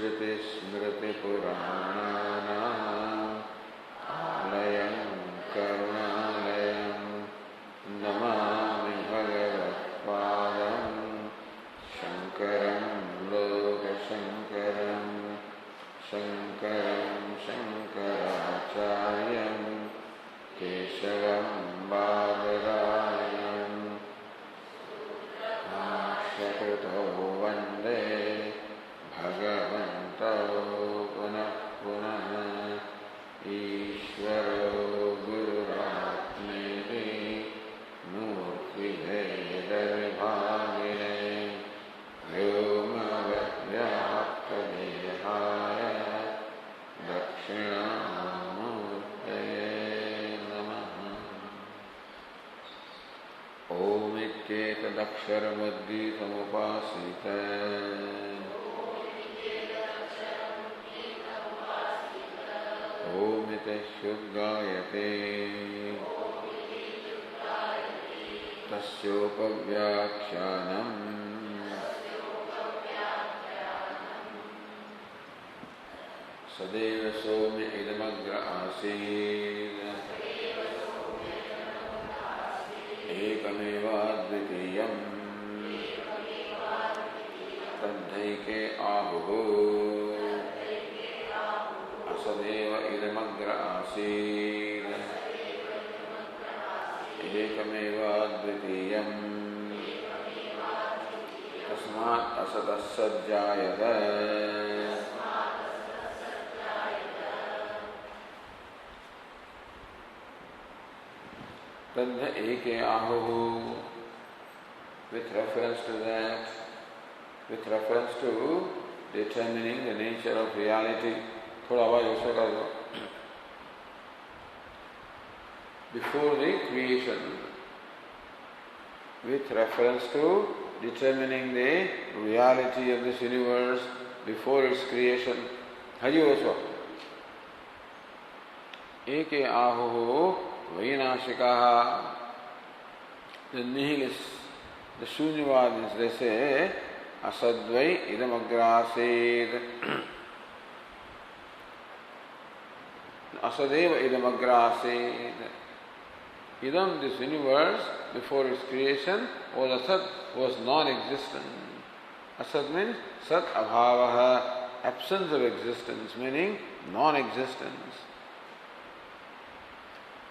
श्रुतिस्मृतिपुराणानाम् आलयं करुणालयं नमामि भगवत्पादं शङ्करं लोकशङ्करं शङ्करं शङ्कराचार्यं केशवं बादरायणं भाष्यकृतौ वन्दे भगवन्तौ पुनः पुनः ईश्वरो गुरुरात्मेति मूर्तिभेदविभागिने व्योमव्याप्तदेहाय दक्षिणामूर्तये नमः। ओमित्येतदक्षरमद्गीतमुपासीत ओमित्यश्युद्गायते तस्योपव्याख्यानम् सदैव सौम्य इदमग्र आसीत् एकमेवाद्वितीयम् तद्धैके आहुः असदेव इदमग्र आसीत् एकमेवाद्वितीयम् तस्मात् असतः सज्जायत तद्ध एके आहुः with reference to that, with reference to determining the nature of reality. थोड़ा आवाज उसका कर दो. Before the creation, with reference to determining the reality of this universe before its creation. Haji Vaswa. Eke ahuhu vainashikaha. The nihilists, the Shunyavadis, they say, asadvai idamagrasid. Asadeva idamagrasid. Idam, this universe, before its creation, was asad, was non-existent. Asad means sat abhavaha, absence of existence, meaning non-existence.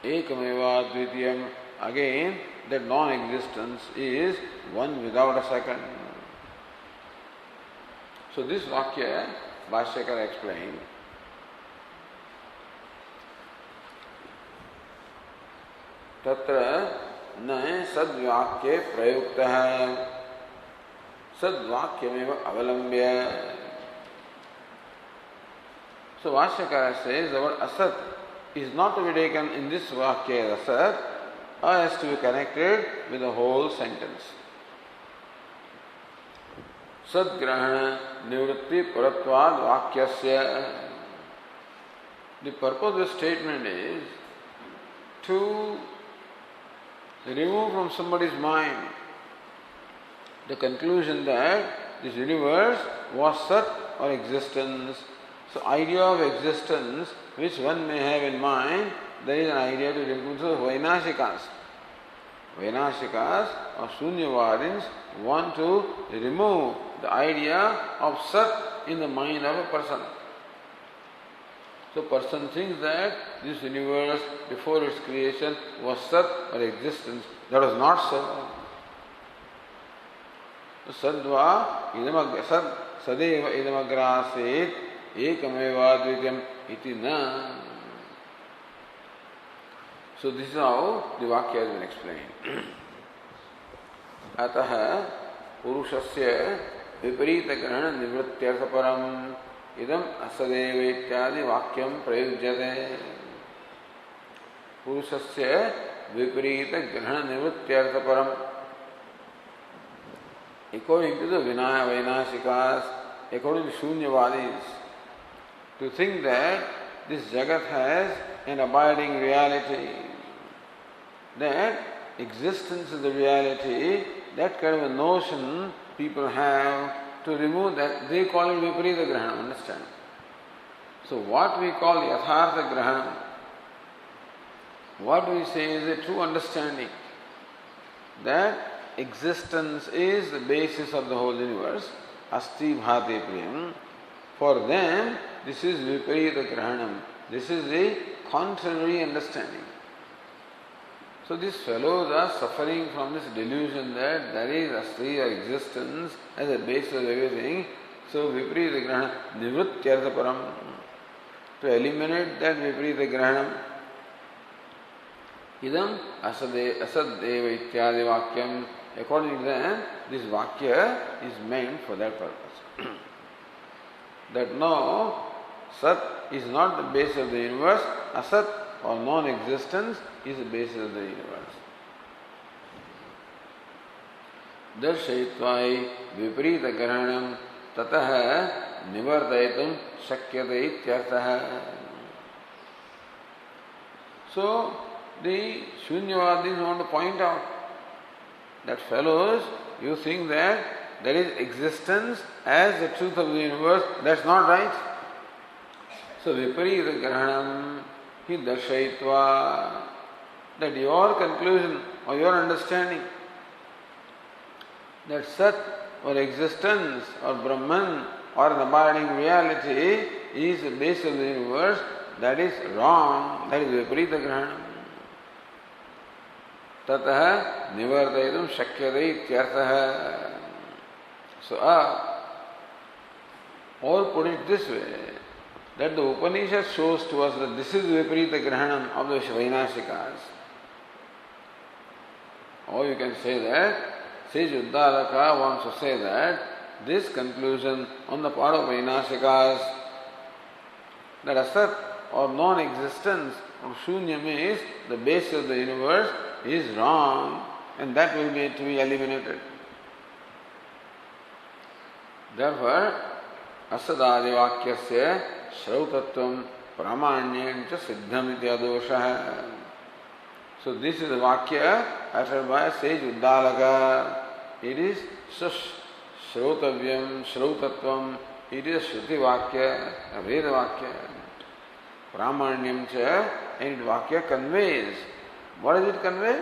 Ekameva dvitiyam, again, that non-existence is one without a second. So this Vakya, Bhashyakara explained. तत्र न सद्वाक्ये प्रयुक्तः सद्वाक्यमेव अवलंब्य. So Vashyakara says the word asat is not to be taken in this Vakya as asat, or has to be connected with the whole sentence. Sadgrahana nivritti paratvad vakyasya. The purpose of this statement is to remove from somebody's mind the conclusion that this universe was sat or existence. So idea of existence which one may have in mind, there is an idea to remove. So Vainashikas or Shunyavadins want to remove the idea of sat in the mind of a person. So person thinks that this universe before its creation was sat or existence. That was not so. Sadva sadeva idamagrasit ekameva dvityam iti na. So this is how the Vakya has been explained. Ataha purushasya viparita grahana nivrityartha param idam asadeva ityadi vakyam prayujyate. Purushasya viparita grahana nivrityartha param. According to the Vainashikas, according to Shunyavadis, to think that this Jagat has an abiding reality, that existence is the reality, that kind of a notion people have to remove that, they call it Viparita Grahanam, understand? So what we call Yathartha Grahanam, what we say is a true understanding that existence is the basis of the whole universe, Asti Bhate Priyam. For them, this is Viparita Grahanam. This is a contrary understanding. So these fellows are suffering from this delusion that there is Asti or existence as a basis of everything. So Viparita Grahanam, Nivrityartha Param. To eliminate that Viparita Grahanam, Idam asadeva ityadi vakyam. According to them, this vakya is meant for that purpose. That no, Sat is not the base of the universe, Asat or non-existence is the basis of the universe. Darshaitvai viparita grahanam tatah nivardaitum shakyate ityartha. So, the Shunyavadis want to point out that fellows, you think that there is existence as the truth of the universe, that's not right. So Viparita Grahanam hi darshayitva, that your conclusion or your understanding that Sat or existence or Brahman or an abiding reality is the base of the universe, that is wrong, that is Viparita Grahanam. Tatah nivardaitum shakyate ityartha. So, or put it this way, that the Upanishad shows to us that this is Viparita Grahanam of the Vainashikas. Or you can say that, says Uddalaka wants to say that this conclusion on the part of Vainashikas, that Asat or non-existence or Shunyam is the base of the universe, is wrong, and that will be to be eliminated. Therefore, Asadadi Vakyasya Shrautatvam Pramanyam cha Siddham iti adosha. So this is the Vakya uttered by sage Uddalaka. It is Shrautavyam, Shrautatvam, it is Shruti Vakya, a Veda Vakya. Pramanyam cha, and Vakya conveys. What does it convey?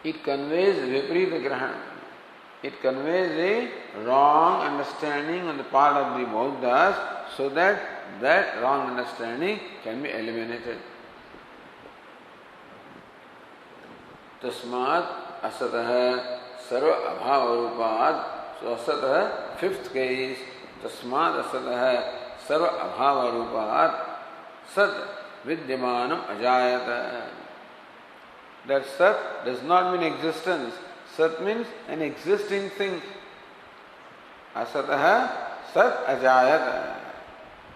It conveys Viparita Grahanam. It conveys a wrong understanding on the part of the Bauddhas so that that wrong understanding can be eliminated. Tasmat asatah sarva abhava rupad. So asatah, fifth case, tasmat asatah sarva abhava rupad sat vidyamanam ajayata. That Sat does not mean existence. Sat means an existing thing. Asatah Sat ajayata.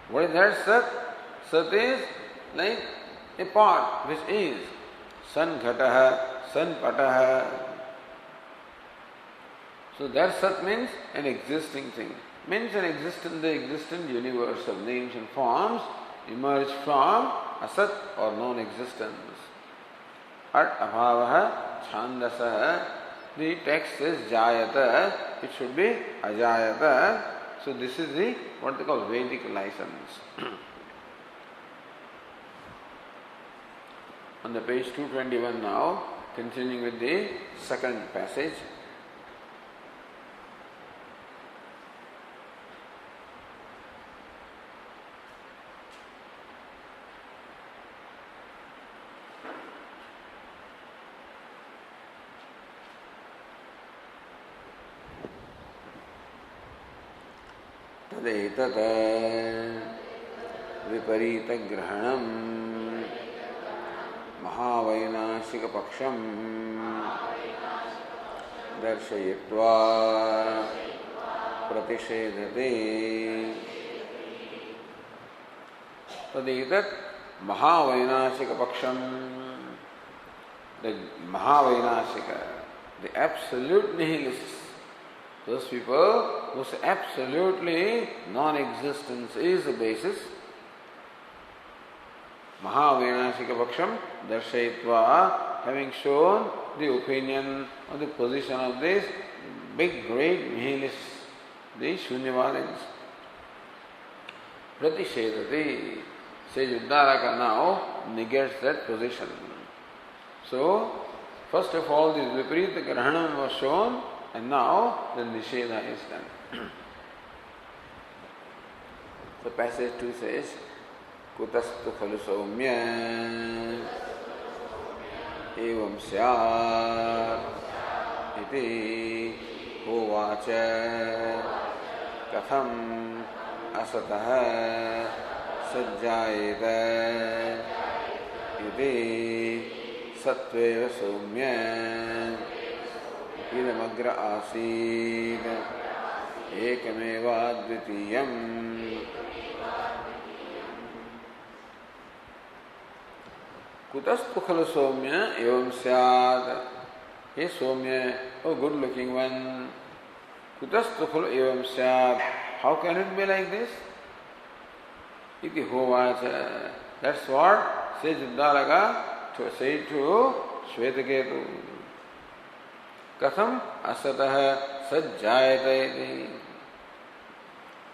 What is that Sat? Sat is like a part which is San Ghataha, San Pataha. So that Sat means an existing thing. Means an existent, the existent universe of names and forms emerged from Asat or non-existence. At abhavaha chandasa. The text says jayata. It should be ajayata. So this is the what they call Vedic license. On the page 221 now, continuing with the second passage. तदेतत् विपरीतग्रहणं महावैनाशिकपक्षं दर्शयित्वा प्रतिषेधते. तदेतत् महावैनाशिकपक्षं, the Mahavainashika, the absolute nihilists, those people who say absolutely non-existence is the basis. Mahavainashika Paksham Darshayitva, having shown the opinion or the position of this big, great nihilists, the Shunyavadins. Pratishedati, says Uddalaka now negates that position. So, first of all, this Viparita Grahanam was shown, and now the Nisheda is done. So, passage 2 says, Kutastu khalu saumya evam syat iti hovacha katham asatah sajjayeta iti satveva saumya idamagra asid ekameva advitiyam. Kutastu khalu Somya evam syad. Hey Somya, oh good looking one. Kutastu khalu evam syad. How can it be like this? Iti hovacha. That's what says Uddalaka to say to Shvetaketu. Katham asatah sajjayate.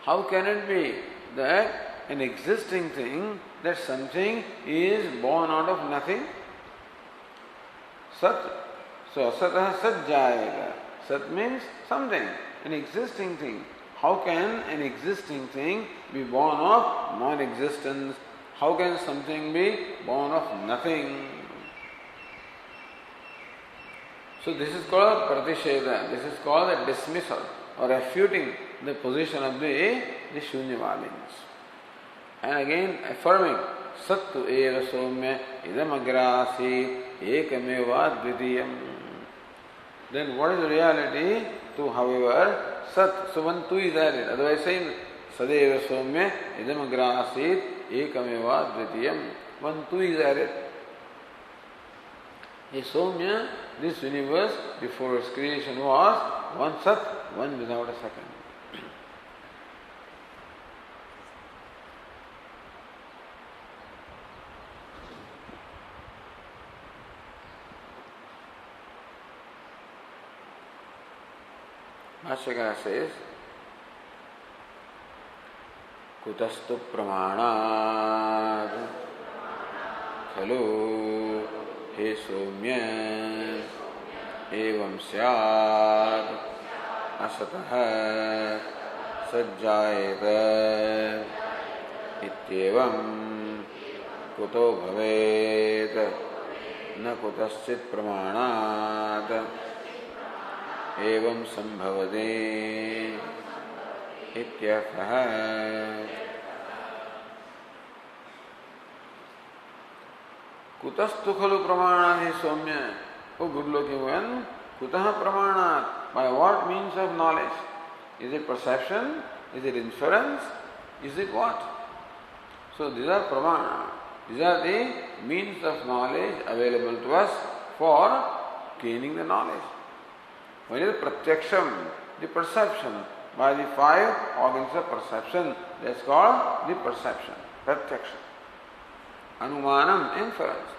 How can it be that an existing thing, that something is born out of nothing? Sat. So asatah sajjayata. Sat means something, an existing thing. How can an existing thing be born of non-existence? How can something be born of nothing? So this is called pratisheda. This is called a dismissal or refuting the position of the Shunyavadins. And again affirming Sattu eva somya idam agrasi ekameva dvitiyam. Then what is the reality? Tu, however, Sat. So one tu is added. Otherwise saying Sadeva somya idam agrasi ekameva dvitiyam. One tu is added. A somya, this universe before its creation was one Sat, one without a second. Bhashyakara says, Kutastu pramanad khalu he somya evam syad asatah sajjayeta ityevam kuto bhavet na kutaschit pramanad एवं संभवते इत्यर्थः. कुतस्तु खलु प्रमाणात् हे सौम्य. Oh good looking one, kutah pramanat. By what means of knowledge? Is it perception? Is it inference? Is it what? So these are pramana. These are the means of knowledge available to us for gaining the knowledge. When it is pratyaksham, the perception, by the 5 organs of perception, that's called the perception, pratyaksham. Anumanam, inference.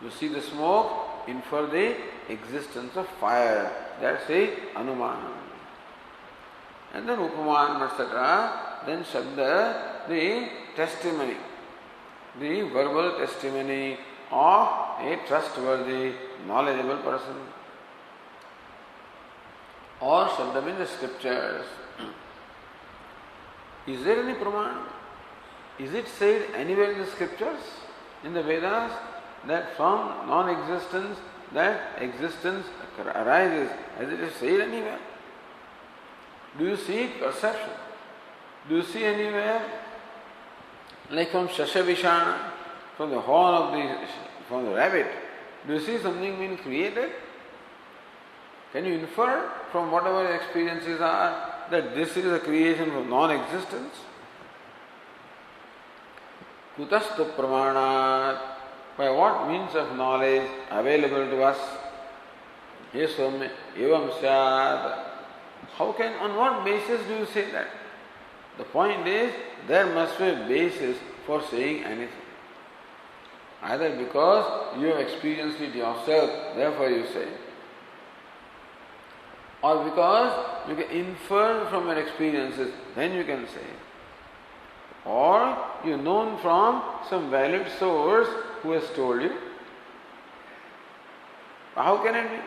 You see the smoke, infer the existence of fire. That's the anumanam. And then upamanam, etc. Then shabda, the testimony, the verbal testimony of a trustworthy, knowledgeable person. Or Shabda means the scriptures. Is there any praman? Is it said anywhere in the scriptures, in the Vedas, that from non-existence that existence arises? As it is said anywhere? Do you see perception? Do you see anywhere, like from Shashavishana, from the horn from the rabbit, do you see something being created? Can you infer from whatever your experiences are that this is a creation from non-existence? Kutastu pramanat. By what means of knowledge available to us? Yes, evam syad. How can, on what basis do you say that? The point is, there must be a basis for saying anything. Either because you have experienced it yourself, therefore you say. or because you can infer from your experiences, then you can say. Or you known from some valid source who has told you. How can it be?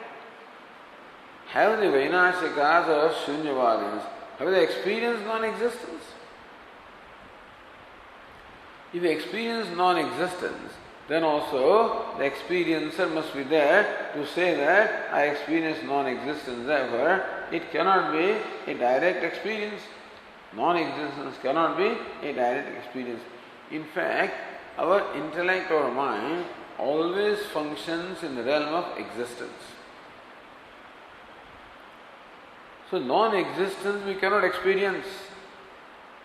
Have the Vainashikas or Shunyavadins, have they experienced non-existence? If you experience non-existence, then also the experiencer must be there to say that I experience non-existence. Therefore, it cannot be a direct experience. Non-existence cannot be a direct experience. In fact, our intellect or mind always functions in the realm of existence. So non-existence we cannot experience.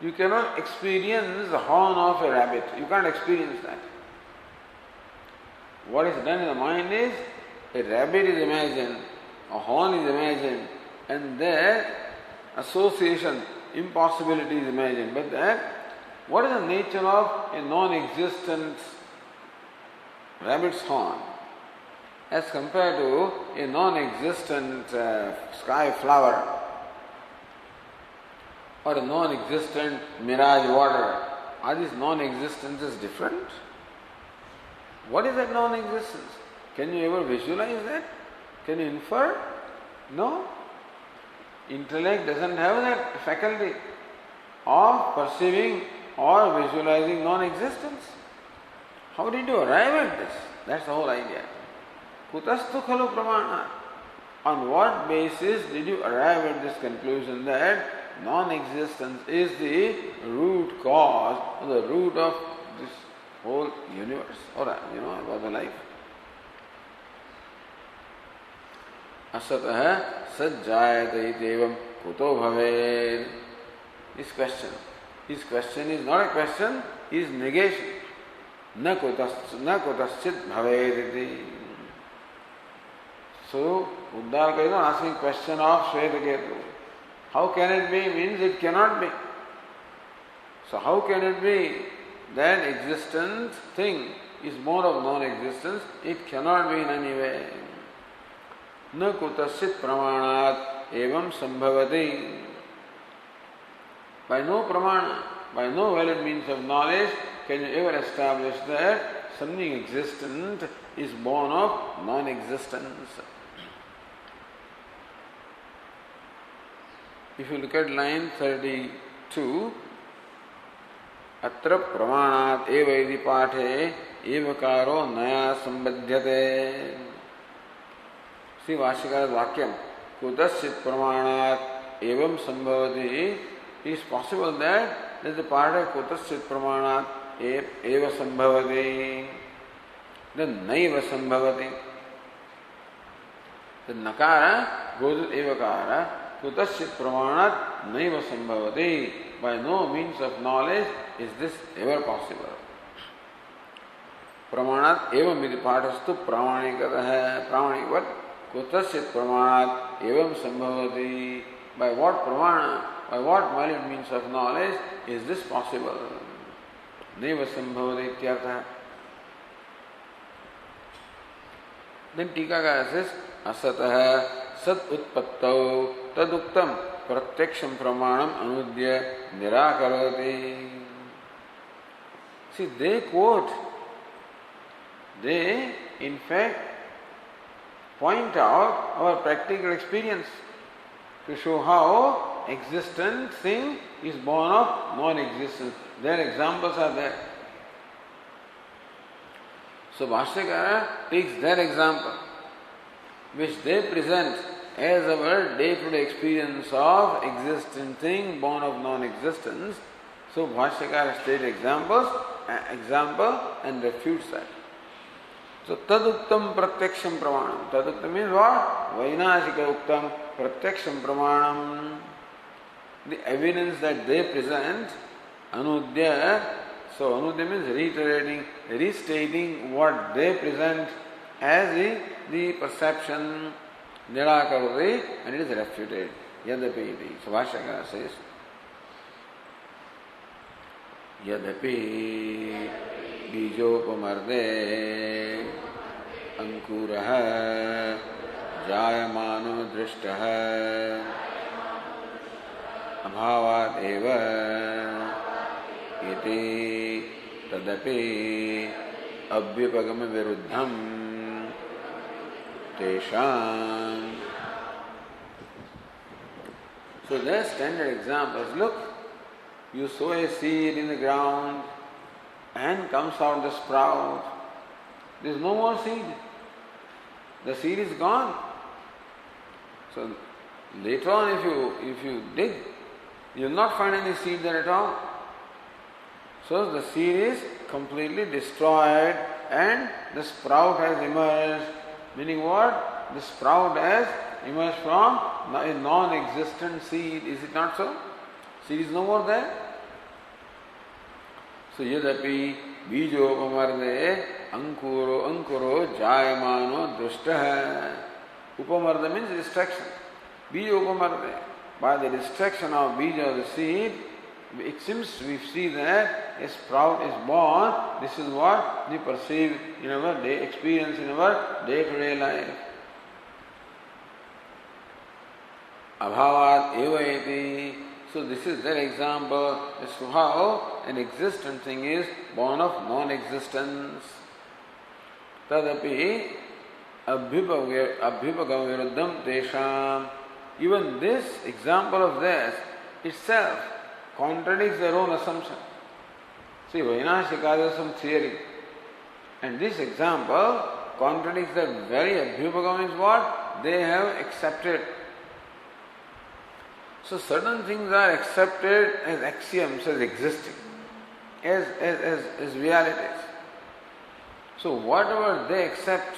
You cannot experience the horn of a rabbit. You can't experience that. What is done in the mind is, a rabbit is imagined, a horn is imagined, and their association, impossibility is imagined. But that, what is the nature of a non-existent rabbit's horn as compared to a non-existent sky flower or a non-existent mirage water? Are these non-existences different? What is that non-existence? Can you ever visualize that? Can you infer? No. Intellect doesn't have that faculty of perceiving or visualizing non-existence. How did you arrive at this? That's the whole idea. Kutastu khalu pramana. On what basis did you arrive at this conclusion that non-existence is the root cause or the root of this whole universe or about the life? Asatah sajjayate itevam kuto bhaved. This question is not a question, is negation. Na kutaschit bhaved iti. So, Uddar is not asking question of Shvetaketu. How can it be? Means it cannot be. So how can it be that existent thing is more of non-existence? It cannot be in any way. Na kutasit pramanat evam sambhavati. By no pramana, by no valid means of knowledge can you ever establish that something existent is born of non-existence. If you look at line 32, Atra pramanat eva iti pathe evakaro naya sambadhyate. See Vashikara's vakyam. Kudasit pramanat evam sambhavati. It is possible that there is a part of kudasit pramanat eva sambhavati. Then naiva sambhavati. The nakara goes with evakara. Kutasit pramanat naiva sambhavati. By no means of knowledge is this ever possible. Pramanat evam iti patastu pramanikatah. Pramanik what? Kutasit pramanat evam sambhavati. By what pramana, by what valid means of knowledge is this possible? Naiva sambhavati ityartha. Then Tikakara says, asatah sat utpattau taduktam pratyaksham pramanam anudya nirakarati. See, they quote, they in fact point out our practical experience to show how existent thing is born of non-existence. Their examples are there. So Bhashyakara takes their example, which they present as our day-to-day experience of existing thing born of non-existence. So Bhashyakara states example and refutes that. So taduktam pratyaksham pramanam. Taduktam means what? Vainashika uktam pratyaksham pramanam. The evidence that they present, anudya. So anudya means reiterating, restating what they present as the perception, nirakarati, and it is refuted. Yadapi iti. So Bhashyakara says, Yadapi bijopamarde ankuraha जायमानो दृष्टः अभावात् एव इति तदपि अभ्युपगम विरुद्धम तेषाम्. So the standard example is, look, you sow a seed in the ground and comes out the sprout. There is no more seed. The seed is gone. So later on if you dig, you will not find any seed there at all. So the seed is completely destroyed and the sprout has emerged. Meaning what? The sprout has emerged from a non-existent seed. Is it not so? Seed is no more there. So yadapi bijopamarde ankuro jayamano drushtah. Upamarda means destruction. Bijopamarde. By the destruction of bija of the seed, it seems we see that a sprout is born. This is what we perceive in our day experience, in our day-to-day life. Abhavat eva iti. So this is their example as to how an existent thing is born of non-existence. Tadapi abhyupagam viruddham tesham. Even this example of theirs itself contradicts their own assumption. See, Vainashika has some theory, and this example contradicts the very abhyupagam is what they have accepted. So certain things are accepted as axioms, as existing, as realities. So whatever they accept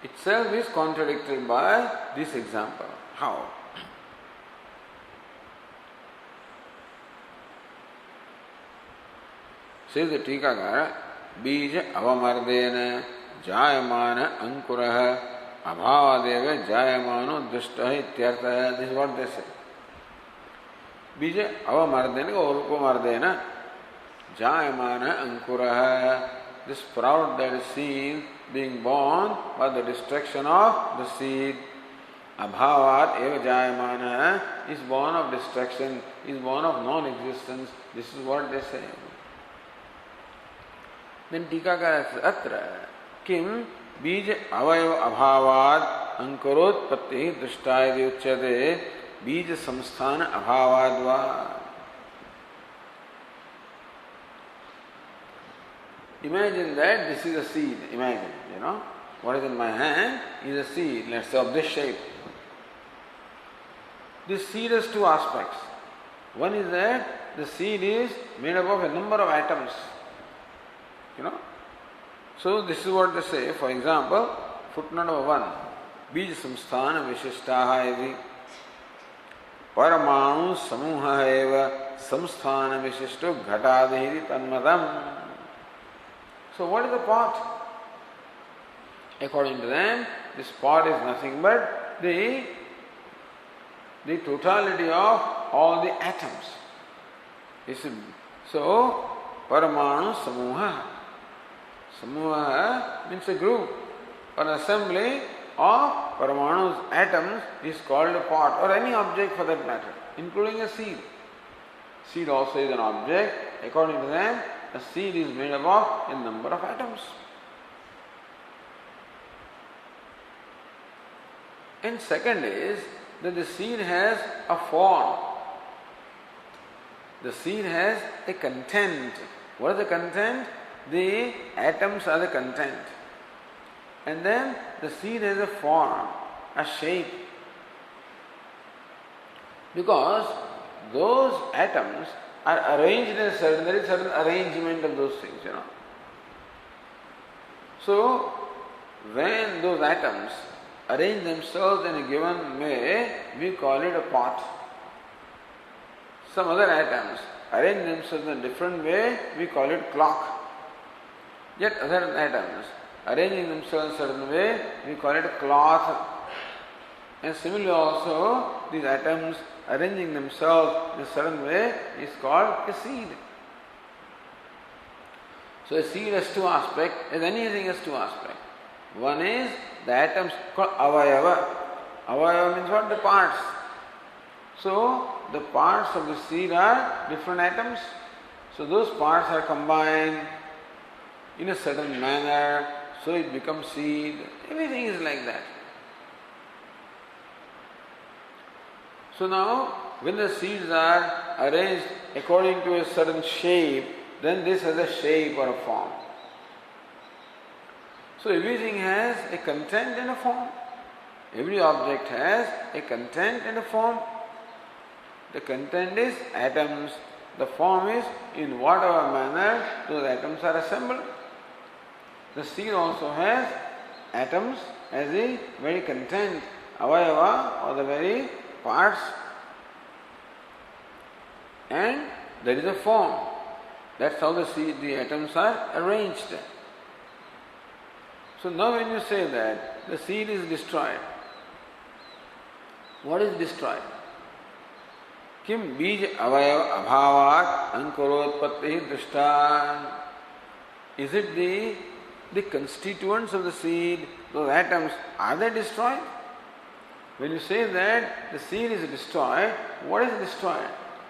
itself is contradicted by this example. How? Says the Tikakara, Bija avamardena jayamana ankuraha abhavadeva jayamano drishtaha ityartha. This is what they say. Bija avamardena or upamardena jayamana ankuraha. The sprout that is seen being born by the destruction of the seed. Abhavat eva jayamana is born of destruction, is born of non-existence. This is what they say. Then Tikakara says, Atra kim bija avayo abhavat ankarotpatti drishtayadi uchyate bija samsthana abhavadva. Imagine that this is a seed. Imagine, what is in my hand is a seed, let's say of this shape. This seed has two aspects. One is that the seed is made up of a number of atoms. So this is what they say. For example, footnote number 1. Bija samsthana vishishtaha iti paramanu samuha eva samsthana vishishto ghatadhi tanmadam. So what is the pot? According to them, this pot is nothing but the totality of all the atoms. So, paramanu samuha. Samuha means a group or assembly of paramanus, atoms, is called a pot, or any object for that matter, including a seed. Seed also is an object. According to them, a seed is made up of a number of atoms. And second is that the seed has a form. The seed has a content. What is the content? The atoms are the content. And then the seed has a form, a shape. Because those atoms are arranged in a certain, there is certain arrangement of those things, So, when those atoms arrange themselves in a given way, we call it a pot. Some other atoms arrange themselves in a different way, we call it clock. Yet other atoms arranging themselves in a certain way, we call it cloth. And similarly also, these atoms arranging themselves in a certain way is called a seed. So a seed has two aspects, as anything has two aspects. One is the atoms called avayava. Avayava means what? The parts. So the parts of the seed are different atoms. So those parts are combined in a certain manner, so it becomes seed. Everything is like that. So now, when the seeds are arranged according to a certain shape, then this has a shape or a form. So everything has a content and a form. Every object has a content and a form. The content is atoms. The form is in whatever manner those atoms are assembled. The seed also has atoms as the very content, avayava, or the very parts, and there is a form. That's how the atoms are arranged. So now when you say that the seed is destroyed, what is destroyed? Kim bij avayava abhavat ankurotpatti drishta. Is it the constituents of the seed, those atoms, are they destroyed? When you say that the seed is destroyed, what is destroyed?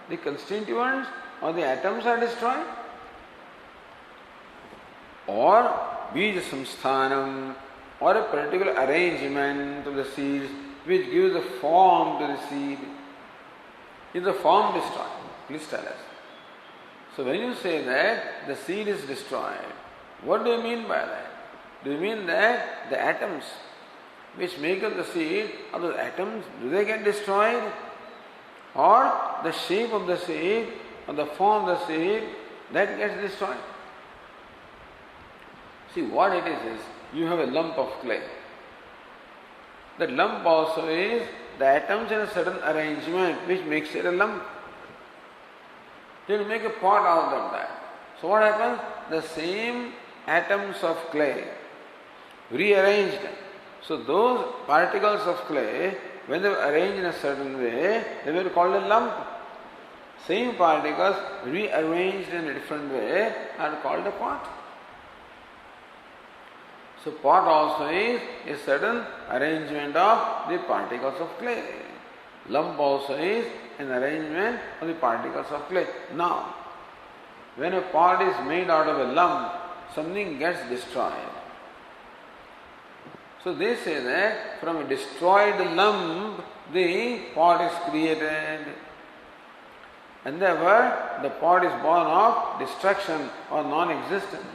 The constituents or the atoms are destroyed? Or bija samsthanam, or a particular arrangement of the seeds which gives a form to the seed. Is the form destroyed? Please tell us. So when you say that the seed is destroyed, what do you mean by that? Do you mean that the atoms which make up the seed, are those atoms, do they get destroyed? Or the shape of the seed or the form of the seed, that gets destroyed? See, what it is you have a lump of clay. That lump also is the atoms in a certain arrangement which makes it a lump. Then you make a pot out of that. So what happens? The same atoms of clay rearranged. So those particles of clay, when they were arranged in a certain way, they were called a lump. Same particles rearranged in a different way are called a pot. So pot also is a certain arrangement of the particles of clay. Lump also is an arrangement of the particles of clay. Now, when a pot is made out of a lump, something gets destroyed. So they say that from a destroyed lump, the pot is created. And therefore, the pot is born of destruction or non-existence.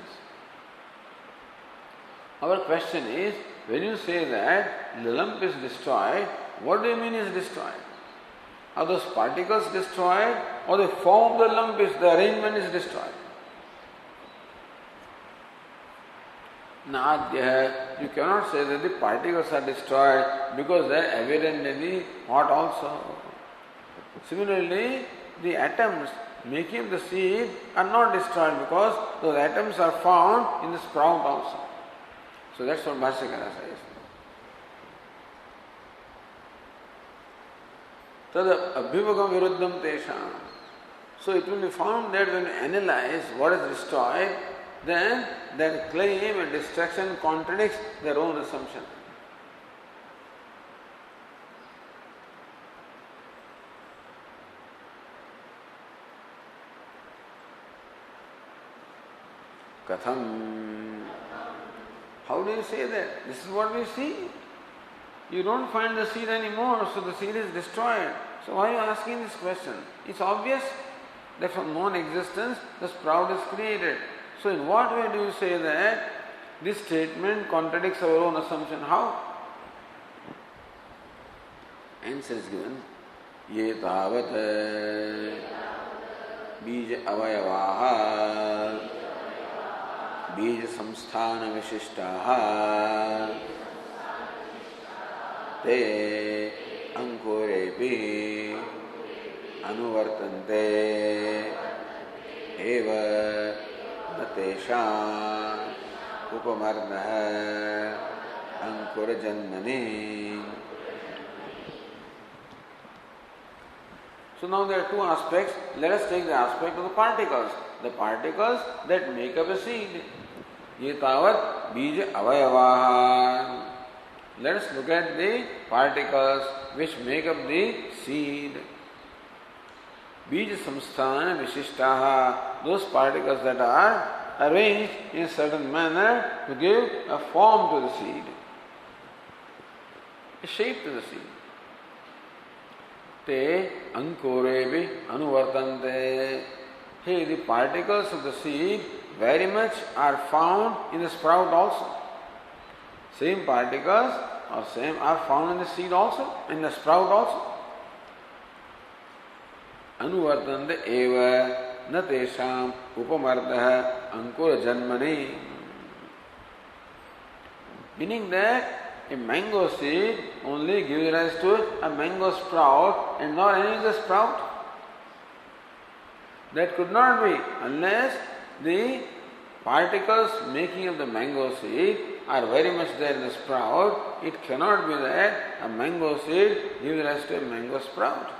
Our question is, when you say that the lump is destroyed, what do you mean is destroyed? Are those particles destroyed, or the form of the lump is, the arrangement is destroyed? Nadya, you cannot say that the particles are destroyed because they are evident in the pot also. Similarly, the atoms making the seed are not destroyed because those atoms are found in the sprout also. So that's what Bhashyakara says. Tada abhivagam viruddham tesham. So it will be found that when you analyze what is destroyed, then their claim and destruction contradicts their own assumption. Katham. How do you say that? This is what we see. You don't find the seed anymore, so the seed is destroyed. So why are you asking this question? It's obvious that from non-existence the sprout is created. So in what way do you say that this statement contradicts our own assumption? How? Answer is given. Ye tavat bij avayavaha बीज संस्थान विशिष्टाः ते अंकुरेपि अनुवर्तन्ते एव न तेषाम् उपमर्दः अंकुरजन्मनि. So now there are two aspects. Let us take the aspect of the particles. The particles that make up a seed. Ye tavat bija avayavaha. Let us look at the particles which make up the seed. Bija samsthana vishishtaha, those particles that are arranged in a certain manner to give a form to the seed, a shape to the seed. Te ankurevi anuvartante. Hey, the particles of the seed very much are found in the sprout also. Same particles or same are found in the seed also, in the sprout also. Anuvartante eva na tesham upamartah ankura janmani. Meaning that a mango seed only gives rise to a mango sprout and not any other sprout. That could not be unless the particles making up the mango seed are very much there in the sprout. It cannot be that a mango seed gives rise to a mango sprout.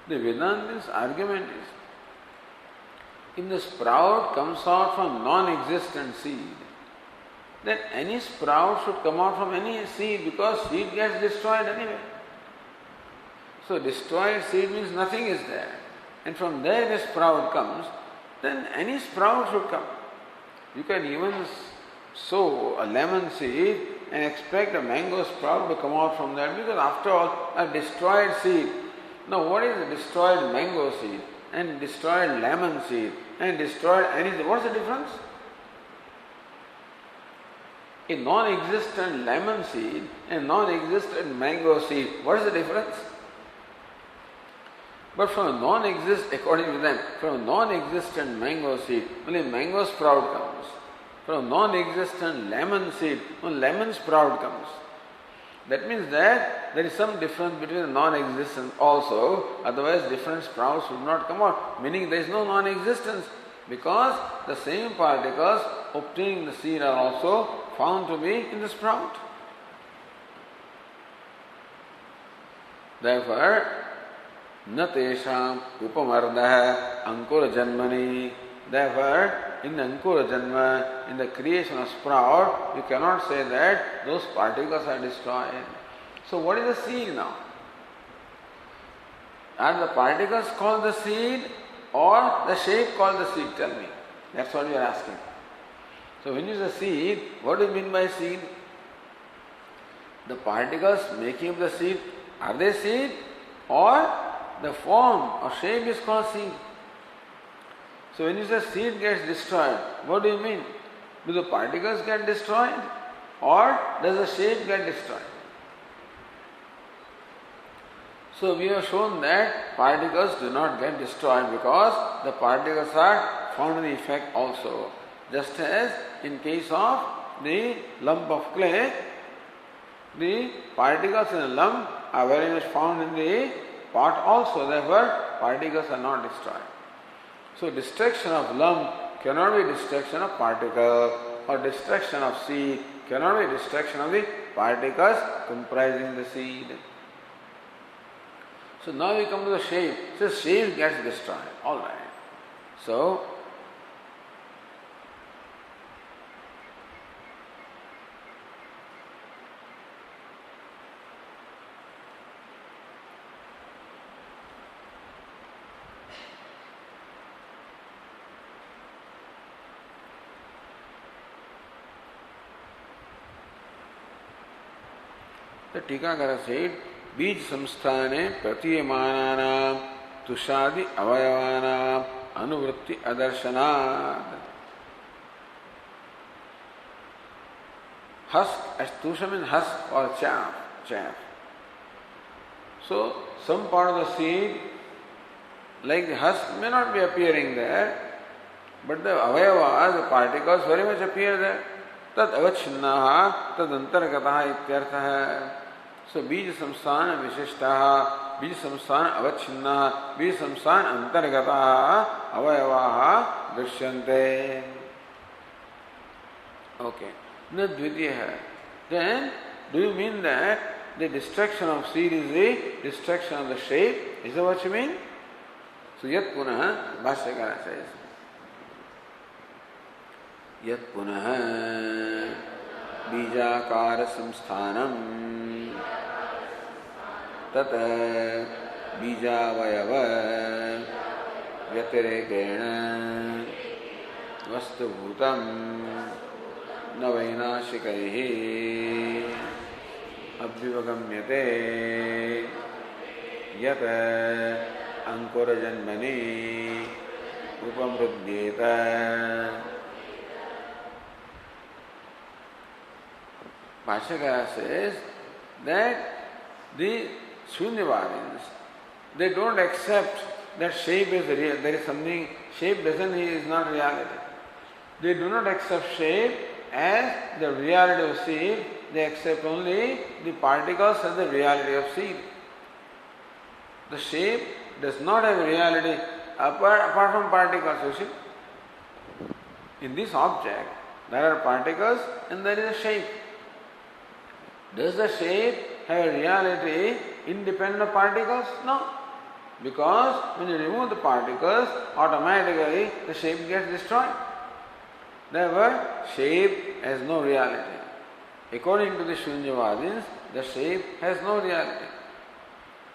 The Vedanta's argument is, if the sprout comes out from non-existent seed, then any sprout should come out from any seed because seed gets destroyed anyway. So destroyed seed means nothing is there. And from there the sprout comes, then any sprout should come. You can even sow a lemon seed and expect a mango sprout to come out from that because after all, a destroyed seed. Now what is a destroyed mango seed and destroyed lemon seed and destroyed anything? What's the difference? A non-existent lemon seed and non-existent mango seed, what is the difference? But from a according to them, from a non-existent mango seed, only mango sprout comes. From a non-existent lemon seed, only lemon sprout comes. That means that there is some difference between the non-existent also, otherwise different sprouts would not come out. Meaning there is no non-existence because the same particles obtaining the seed are also found to be in the sprout. Therefore, na tesham upamardah ankura janmani. Therefore, in the ankura janma, in the creation of sprout, you cannot say that those particles are destroyed. So what is the seed now? Are the particles called the seed or the shape called the seed? Tell me. That's what you are asking. So when you say seed, what do you mean by seed? The particles making up the seed, are they seed or the form or shape is called seed? So when you say seed gets destroyed, what do you mean? Do the particles get destroyed or does the shape get destroyed? So we have shown that particles do not get destroyed because the particles are found in the effect also. Just as in case of the lump of clay, the particles in the lump are very much found in the pot also. Therefore, particles are not destroyed. So destruction of lump cannot be destruction of particle, or destruction of seed cannot be destruction of the particles comprising the seed. So now we come to the shape. So shape gets destroyed. Alright. So the Tikakara said, Bij samsthane pratiyamānānām tuṣādi avayavānām anuvritti adarṣanāt. Husk, as tusha means husk or chaff. So some part of the seed, like the husk, may not be appearing there, but the avayavas, the particles, very much appear there. Tad avachinnaha, tad antargataha ityarthaha. So bija samsthana vishishtaha, bija samsthana avachinnaha, bija samsthana antargataha avayavaha drishyante. Okay. Na dvitiya. Then, do you mean that the destruction of seed is the destruction of the shape? Is that what you mean? So yat punah, Bhashyakara says, Yat punah बीजाकार Sansthanam तत बीजावयव व्यतिरेकेण वस्तुभूतम न वैनाशिकैः अभ्युपगम्यते यत् अंकुरजन्मनि उपमृद्येत. Bhashyakara says that the Shunyavadins, they don't accept that shape is real. There is something, shape is not reality. They do not accept shape as the reality of seed. They accept only the particles as the reality of seed. The shape does not have reality apart from particles, you see. In this object, there are particles and there is a shape. Does the shape have a reality independent of particles? No. Because when you remove the particles, automatically the shape gets destroyed. Therefore, shape has no reality. According to the Shunyavadins, the shape has no reality.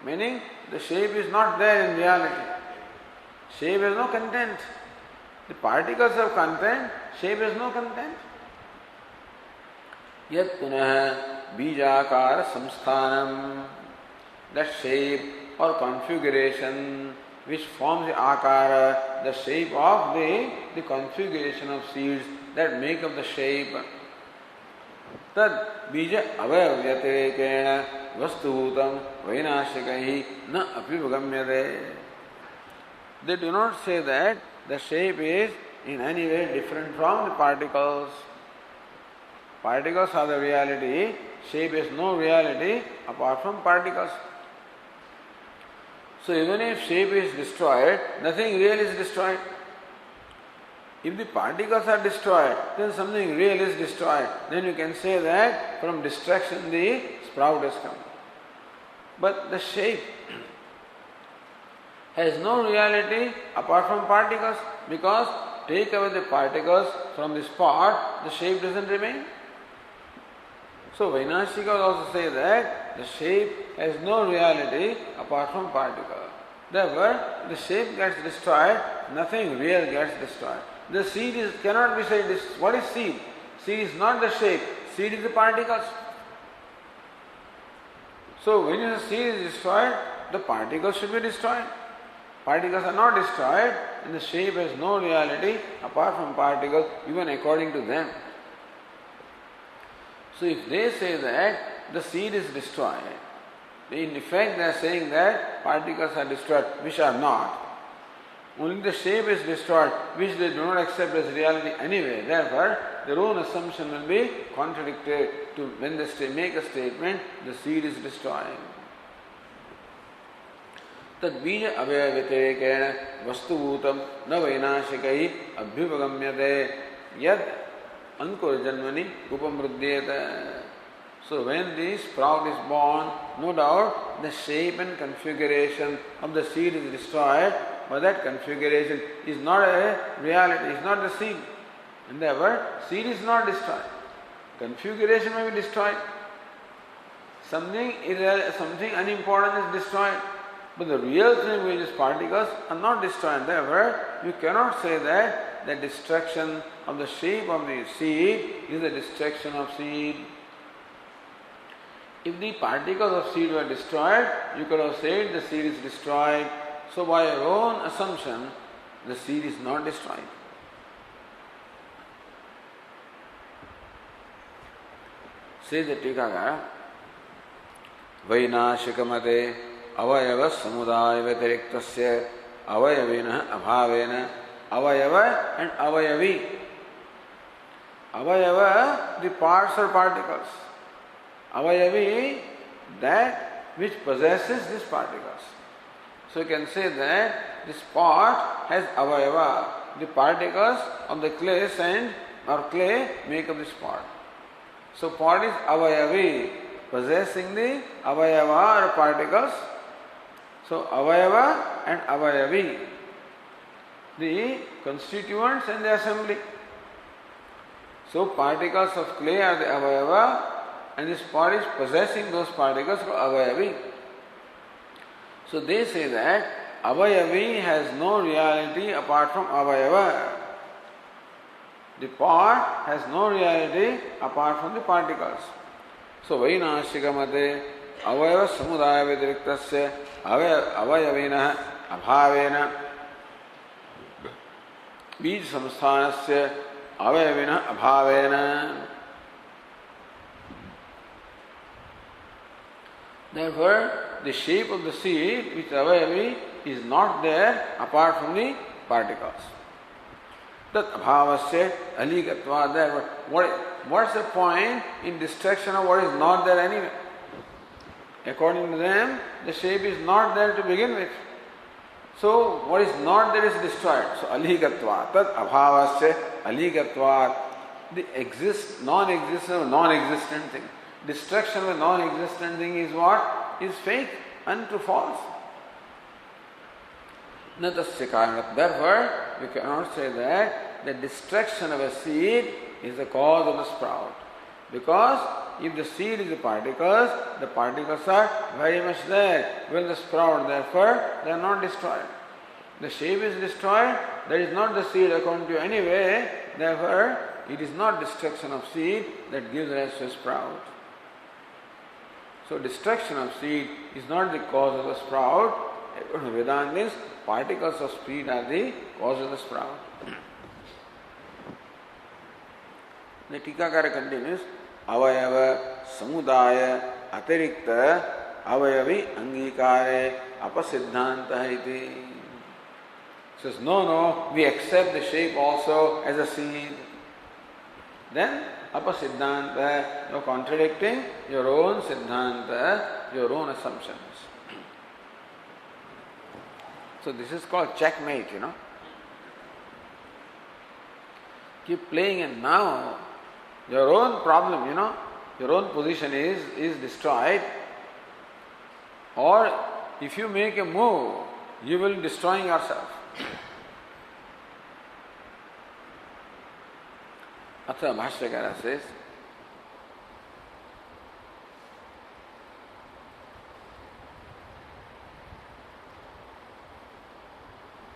Meaning, the shape is not there in reality. Shape has no content. The particles have content, shape has no content. Yat punah bijakara samsthanam, that shape or configuration which forms the akara, the shape of the configuration of seeds that make up the shape. Tad bija avayavyatekena vastubhutam vainashikahi na apivagamyate. They do not say that the shape is in any way different from the particles. Particles are the reality, shape has no reality apart from particles. So even if shape is destroyed, nothing real is destroyed. If the particles are destroyed, then something real is destroyed. Then you can say that from destruction the sprout has come. But the shape has no reality apart from particles, because take away the particles from the spot, the shape doesn't remain. So Vainashika will also say that the shape has no reality apart from particles. Therefore, the shape gets destroyed, nothing real gets destroyed. The seed cannot be said, what is seed? Seed is not the shape, seed is the particles. So when the seed is destroyed, the particles should be destroyed. Particles are not destroyed and the shape has no reality apart from particles, even according to them. So if they say that the seed is destroyed, in effect they are saying that particles are destroyed, which are not. Only the shape is destroyed, which they do not accept as reality anyway. Therefore, their own assumption will be contradicted to when they make a statement, the seed is destroyed. Tad bija avayavyatekena vastubhutam na vainashikai abhyupagamyate yad ankur janmani upamrudyeta. So when the sprout is born, no doubt the shape and configuration of the seed is destroyed, but that configuration is not a reality, is not the seed. And therefore, seed is not destroyed. Configuration may be destroyed. Something unimportant is destroyed. But the real thing, which is particles, are not destroyed. Therefore, you cannot say that the destruction of the shape of the seed is the destruction of seed. If the particles of seed were destroyed, you could have said the seed is destroyed. So by your own assumption, the seed is not destroyed. Says the Tikakara, Vainashikamate avayava samudaya vyatiriktasya avayavina abhavena avayava and avayavi. Avayava, the parts or particles. Avayavi, that which possesses these particles. So you can say that this pot has avayava. The particles of the clay sand or clay make up this pot. So pot is avayavi, possessing the avayava or particles. So avayava and avayavi, the constituents and the assembly. So particles of clay are the avayava, and this pot is possessing those particles called avayavi. So they say that avayavi has no reality apart from avayava. The pot has no reality apart from the particles. So Vainashika mate avayava samudaya vidriktasya avayavena abhavena बीज संस्थानस्य अवयविनः अभावेन. Therefore, the shape of the seed, which avayavi, is not there apart from the particles. Tat abhavasya aligatva. Therefore, what's the point in destruction of what is not there anyway? According to them, the shape is not there to begin with. So, what is not there is destroyed. So, aligatva, tat abhavasya aligatva, the non-existent thing. Destruction of a non-existent thing is what? Is fake, untrue, false. Natasya karanat. Therefore, we cannot say that the destruction of a seed is the cause of the sprout. Because if the seed is the particles are very much there. When the sprout, therefore, they are not destroyed. The shape is destroyed, that is not the seed according to any way. Therefore, it is not destruction of seed that gives rise to a sprout. So, destruction of seed is not the cause of the sprout. Vedanta means particles of seed are the cause of the sprout. The Tikakara continues, avayava samudaya atirikta avayavi angikare apasiddhanta iti. Says, no, we accept the shape also as a seed. Then apasiddhanta, you are contradicting your own siddhanta, your own assumptions. So this is called checkmate, Keep playing, and now your own problem, your own position is destroyed. Or if you make a move, you will be destroying yourself. Atha Bhashyakara says,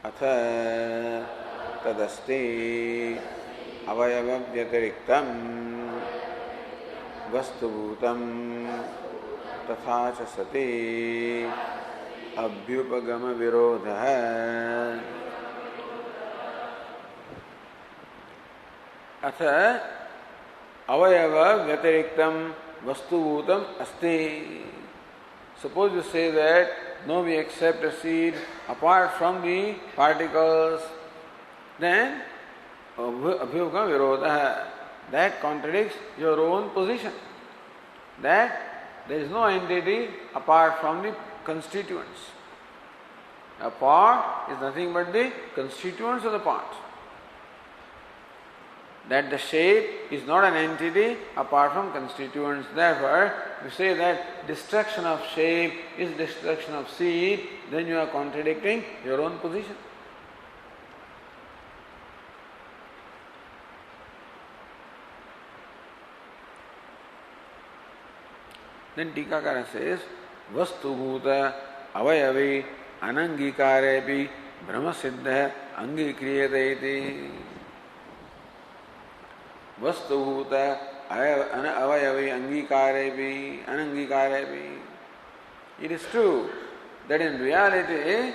Atha tadasti avayava vyatiriktam vastubhutam tatha cha sati abhyupagama virodha. Atha avayava vyatiriktam vastubhutam asti. Suppose you say that, no, we accept a seed apart from the particles, then abhyupagama virodha. That contradicts your own position. That there is no entity apart from the constituents. A part is nothing but the constituents of the part. That the shape is not an entity apart from constituents. Therefore, if you say that destruction of shape is destruction of seed, then you are contradicting your own position. Then Tikakara says, Vastubhuta avayavi anangikarepi brahmasiddha angikriyate iti. Vastubhuta avayavi anangikarepi. It is true that in reality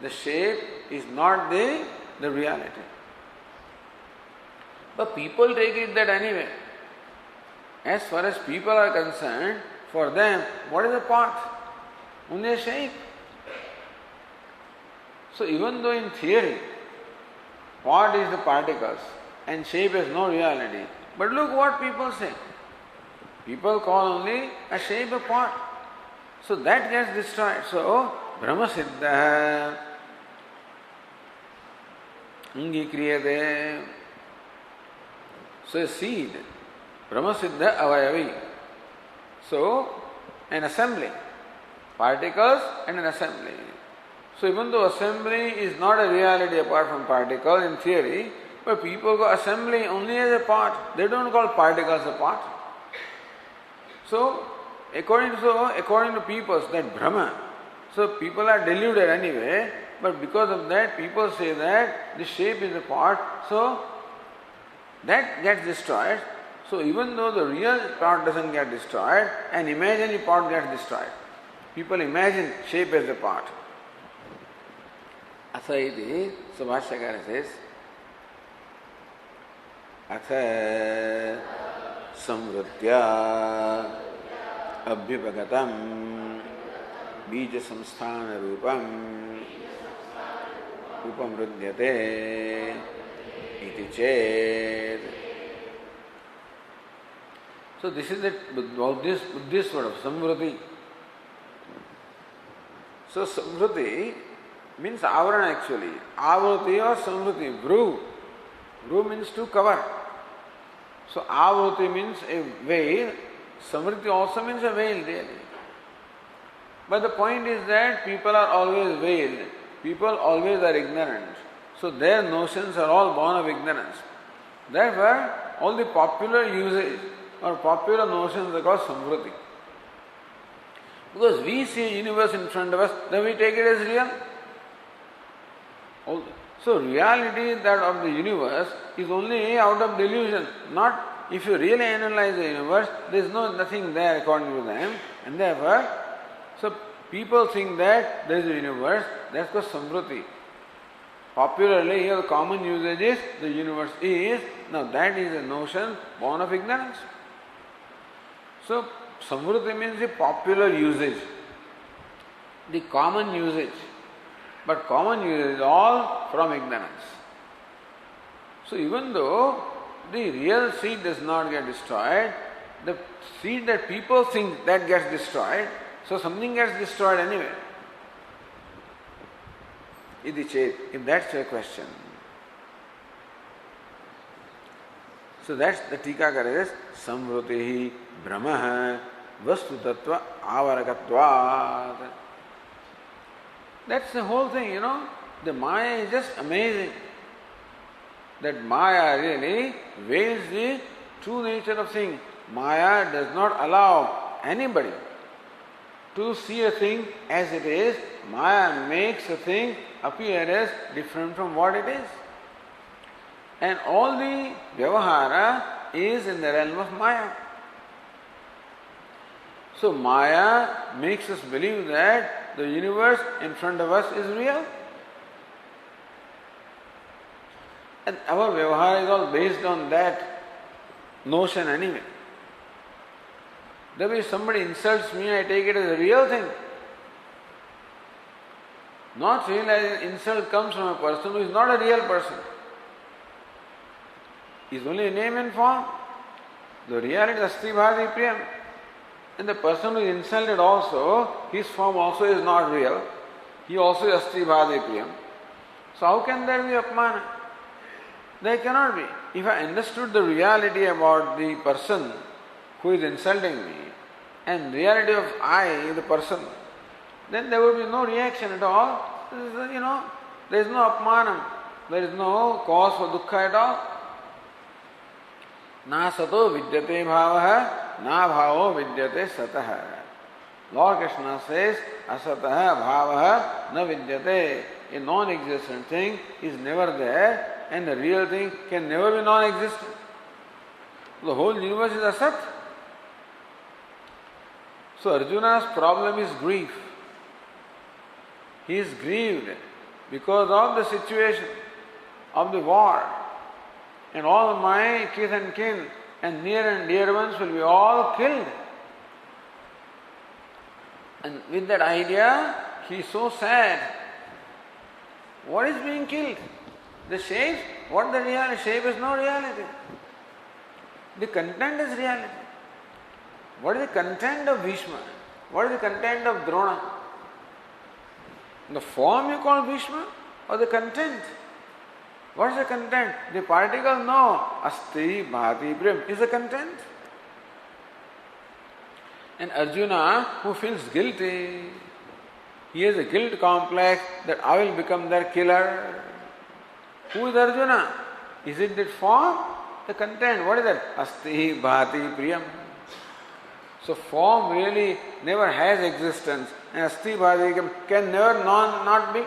the shape is not the reality. But people take it that anyway. As far as people are concerned, for them, what is a pot? Only a shape. So even though in theory, pot is the particles and shape has no reality, but look what people say. People call only a shape a pot. So that gets destroyed. So, brahmasiddha angikriyate. So a seed, brahmasiddha avayavi. So, an assembly, particles and an assembly. So even though assembly is not a reality apart from particle in theory, But people go assembly only as a part. They don't call particles a part. So, according to people, that Brahma. So people are deluded anyway, but because of that, people say that the shape is a part, so that gets destroyed. So even though the real part doesn't get destroyed, an imaginary part gets destroyed. People imagine shape as a part. Atha iti, so Bhashyakara says, Atha samvritya abhyupagatam बीज संस्थान रूपम उपमृध्यते इति चेत. So this is the Buddhist word of samvriti. So samvriti means avarana actually. Avriti or samvriti, bhru. Bhru means to cover. So avriti means a veil. Samvriti also means a veil really. But the point is that people are always veiled. People always are ignorant. So their notions are all born of ignorance. Therefore, all the popular usage or popular notions are called samvriti. Because we see a universe in front of us, then we take it as real. So reality that of the universe is only out of delusion. Not if you really analyze the universe, there is nothing there according to them, and therefore so people think that there is a universe, that's called samvriti. Popularly, here the common usage is the universe is. Now that is a notion born of ignorance. So samvriti means the popular usage, the common usage. But common usage is all from ignorance. So even though the real seed does not get destroyed, the seed that people think that gets destroyed, so something gets destroyed anyway. Iti chet, if that's your question. So that's the Tikakara is samvrutihi brahma vastu tattva avarakatvat. That's the whole thing, The Maya is just amazing. That Maya really veils the true nature of things. Maya does not allow anybody to see a thing as it is. Maya makes a thing appear as different from what it is. And all the Vyavahara is in the realm of Maya. So Maya makes us believe that the universe in front of us is real. And our Vyavahara is all based on that notion anyway. That if somebody insults me, I take it as a real thing. Not realizing insult comes from a person who is not a real person. He is only a name and form. The reality is Asti Bhadi Priyam. And the person who is insulted also, his form also is not real. He also is Asti Bhadi Priyam. So how can there be Apmana? There cannot be. If I understood the reality about the person who is insulting me, and reality of I, the person, then there would be no reaction at all. There is no apmanam. There is no cause for dukkha at all. Na sato vidyate bhavaha, na bhavo vidyate sataha. Lord Krishna says, asataha bhavaha na vidyate. A non-existent thing is never there, and the real thing can never be non-existent. The whole universe is asat. So Arjuna's problem is grief. He is grieved because of the situation of the war, and all my kith and kin and near and dear ones will be all killed. And with that idea, he is so sad. What is being killed? The shape? What the reality? Shape is no reality. The content is reality. What is the content of Bhishma? What is the content of Drona? The form you call Bhishma or the content? What is the content? The particle? No. Asti Bhati Prem is the content. And Arjuna, who feels guilty, he has a guilt complex that I will become their killer. Who is Arjuna? Is it that form? The content. What is that? Asti bhati priyam. So form really never has existence, and asti bhati priyam can never not be.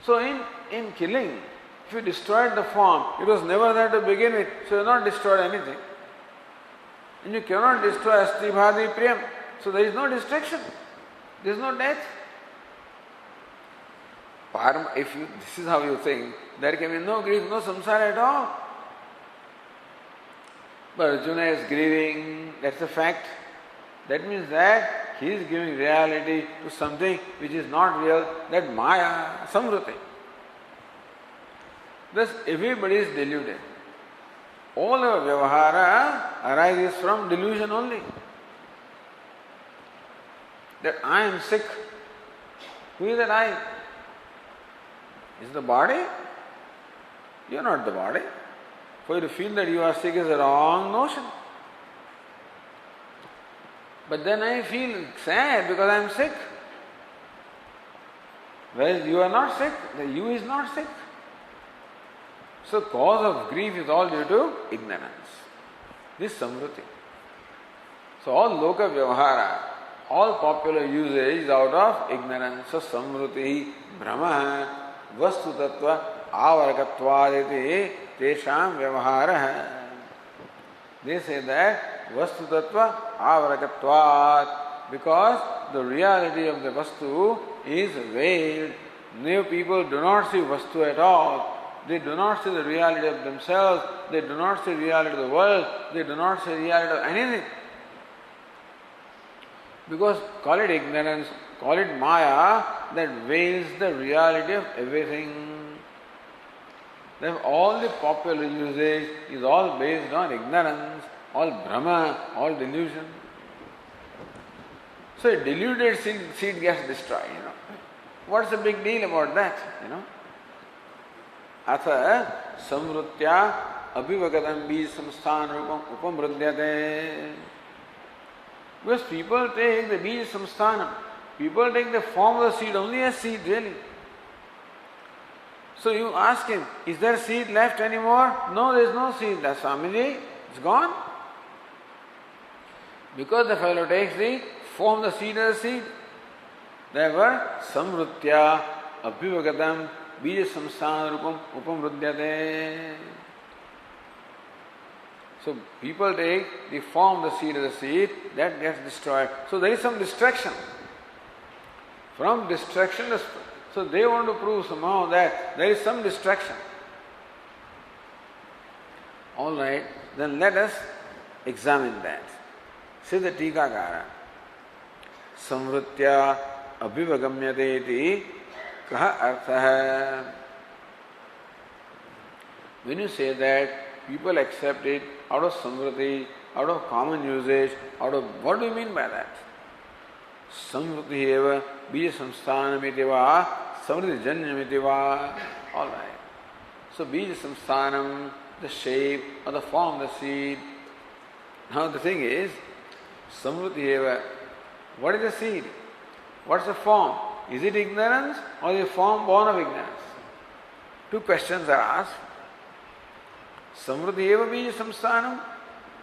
So in killing, if you destroyed the form, it was never there to begin with, so you have not destroyed anything. And you cannot destroy asti bhati priyam. So there is no destruction. There is no death. If this is how you think, there can be no grief, no samsara at all. But Arjuna is grieving, that's a fact. That means that he is giving reality to something which is not real, that Maya, Samvriti. Thus everybody is deluded. All our vyavahara arises from delusion only. That I am sick. Who is that I? Is the body? You are not the body. For you to feel that you are sick is a wrong notion. But then I feel sad because I am sick. Whereas you are not sick, the you is not sick. So cause of grief is all due to ignorance. This samvriti. So all loka vyavahara, all popular usage is out of ignorance. So samvriti brahma vastu tattva avarakatvad tesham vyavahara. They say that vastu tattva avarakatvad, because the reality of the vastu is veiled. New people do not see vastu at all. They do not see the reality of themselves. They do not see the reality of the world. They do not see the reality of anything. Because call it ignorance, call it Maya, that veils the reality of everything. Then all the popular usage is all based on ignorance, all Brahma, all delusion. So a deluded seed gets destroyed, What's the big deal about that, Atha samvrutya abhivagatam bij samsthan rupam upamrudyate. Because people take the bij samsthanam, people take the form of the seed only as seed really. So you ask him, is there seed left anymore? No, there is no seed. That's Swamiji, it's gone. Because the fellow takes the form of the seed as a seed. Therefore, samvrutya abhivagatam bija samsthan rupam upamrudyate. So people take the form of the seed as a seed, that gets destroyed. So there is some distraction. From distraction, so they want to prove somehow that there is some distraction. Alright, then let us examine that. Say the Tikakara. Samvrutya abhivagamyate iti kaha artha. When you say that, people accept it out of samvriti, out of common usage, what do you mean by that? Samvriti eva bija samsthanamiti va samvriti janyamiti va. Alright. So bija samsthanam, the shape or the form of the seed. Now the thing is, samvriti eva, what is the seed? What's the form? Is it ignorance or is the form born of ignorance? Two questions are asked. Samvriti eva bija samsthanam,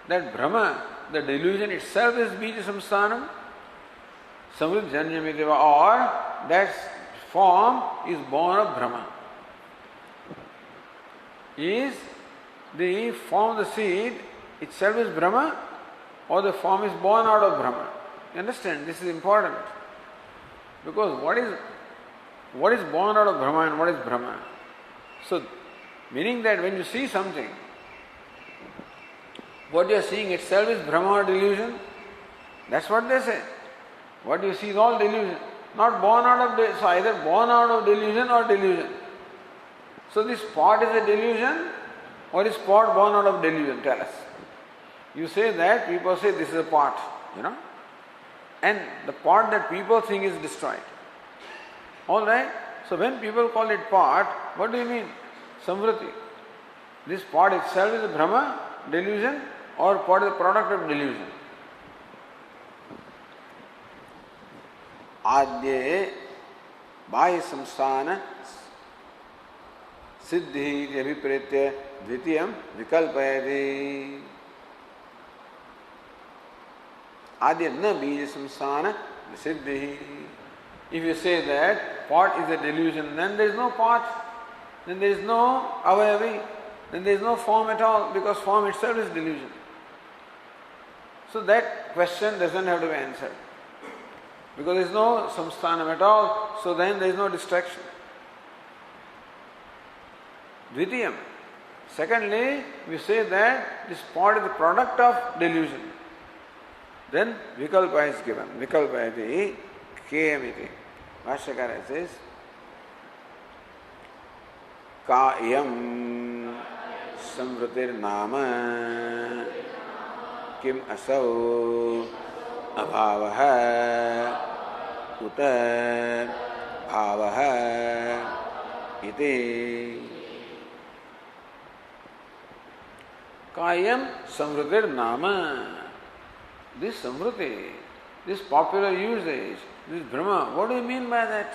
that Brahma, the delusion itself is bija samsthanam. Samvriti janyamitiva, or that form is born of Brahma. Is the form of the seed itself is Brahma, or the form is born out of Brahma? You understand? This is important. Because what is born out of Brahma and what is Brahma? So, meaning that when you see something, what you are seeing itself is Brahma or delusion? That's what they say. What you see is all delusion. Not born out of so either born out of delusion or delusion. So this pot is a delusion or is pot born out of delusion? Tell us. You say that, people say this is a pot, and the pot that people think is destroyed. Alright? So when people call it pot, what do you mean? Samvriti. This pot itself is a Brahma, delusion, or pot is a product of delusion? Adye Bhaya Samsthana siddhi iti abhipretya dvitiyam vikalpayati. Adya na bija samsana siddhi. If you say that pot is a delusion, then there is no pot, then there is no avayavi, then there is no form at all, because form itself is delusion. So that question doesn't have to be answered. Because there is no samsthanam at all, so then there is no distraction. Dvitiyam. Secondly, we say that this pot is the product of delusion. Then vikalpa is given. Vikalpayati kayamiti. Bhashyakara says, Kayam samvritir nama kim asau abhavaha uta bhavaha iti. Kayam samvritir nama. This samvriti, this popular usage, this Brahma, what do you mean by that?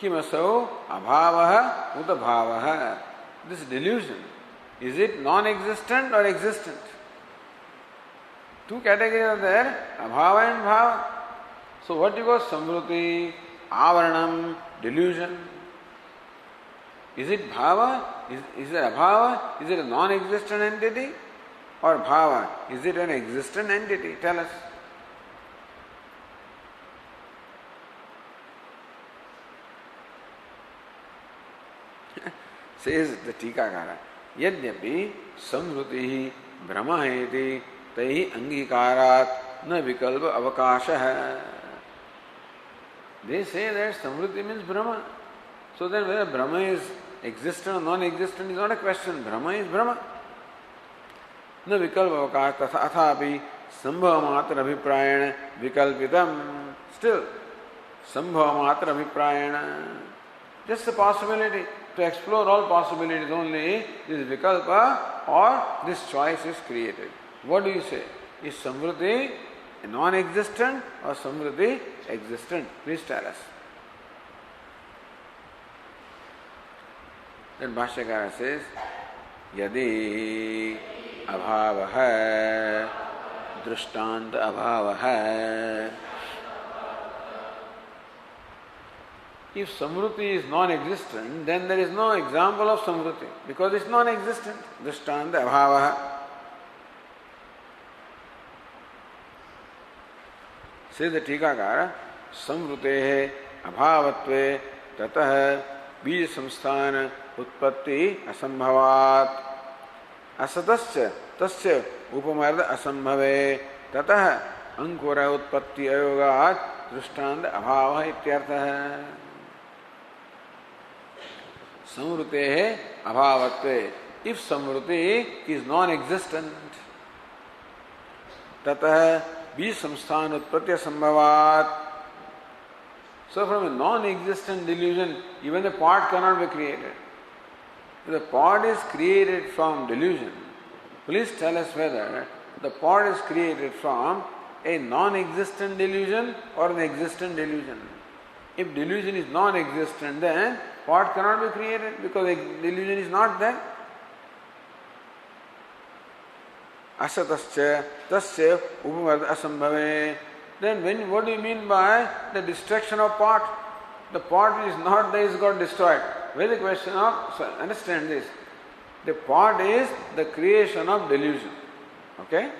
Kimasau abhavaha uta bhavaha. This delusion, is it non-existent or existent? Two categories are there, abhava and bhava. So what you call samvriti, avaranam, delusion? Is it bhava? Is it abhava? Is it a non-existent entity? Or bhava, is it an existent entity? Tell us. Says the Tikakara, Yadyapi samvrutihi brahmaheti tahi angikarat na vikalpa avakashaha. They say that samvriti means Brahma. So then whether Brahma is existent or non-existent is not a question. Brahma is Brahma. न विकल्प अवकाश अथापि संभव मात्र अभिप्रायण विकल्पितम. Still संभव मात्र अभिप्रायण, just a possibility, to explore all possibilities only, this vikalpa or this choice is created. What do you say? Is samvriti non-existent or samvriti existent? Please tell us. Then Bhashyakara says, यदि अभाव है दृष्टांत अभाव है. If samvriti is non-existent, then there is no example of samvriti because it's non-existent. Drishtanta abhava. Says the Tikakara, samvritehe abhavatve tatah bija samsthana उत्पत्ति असंभवात् असतस्य तस्य उपमर्द असंभवे ततः अंकुर उत्पत्ति अयोगात् दृष्टांत अभावः इत्यर्थः. संवृतेः अभावत्वे, if samvriti is non-existent, ततः बीज संस्थान उत्पत्ति असंभवात्. So from a non-existent delusion, even a pot cannot be created. If the pot is created from delusion, please tell us whether the pot is created from a non-existent delusion or an existent delusion. If delusion is non-existent, then pot cannot be created because delusion is not there. Asatasya tasya upamarda asambhave. Then what do you mean by the destruction of pot? The pot is not there, is got destroyed. Where the question of, understand this, the pot is the creation of delusion. Okay?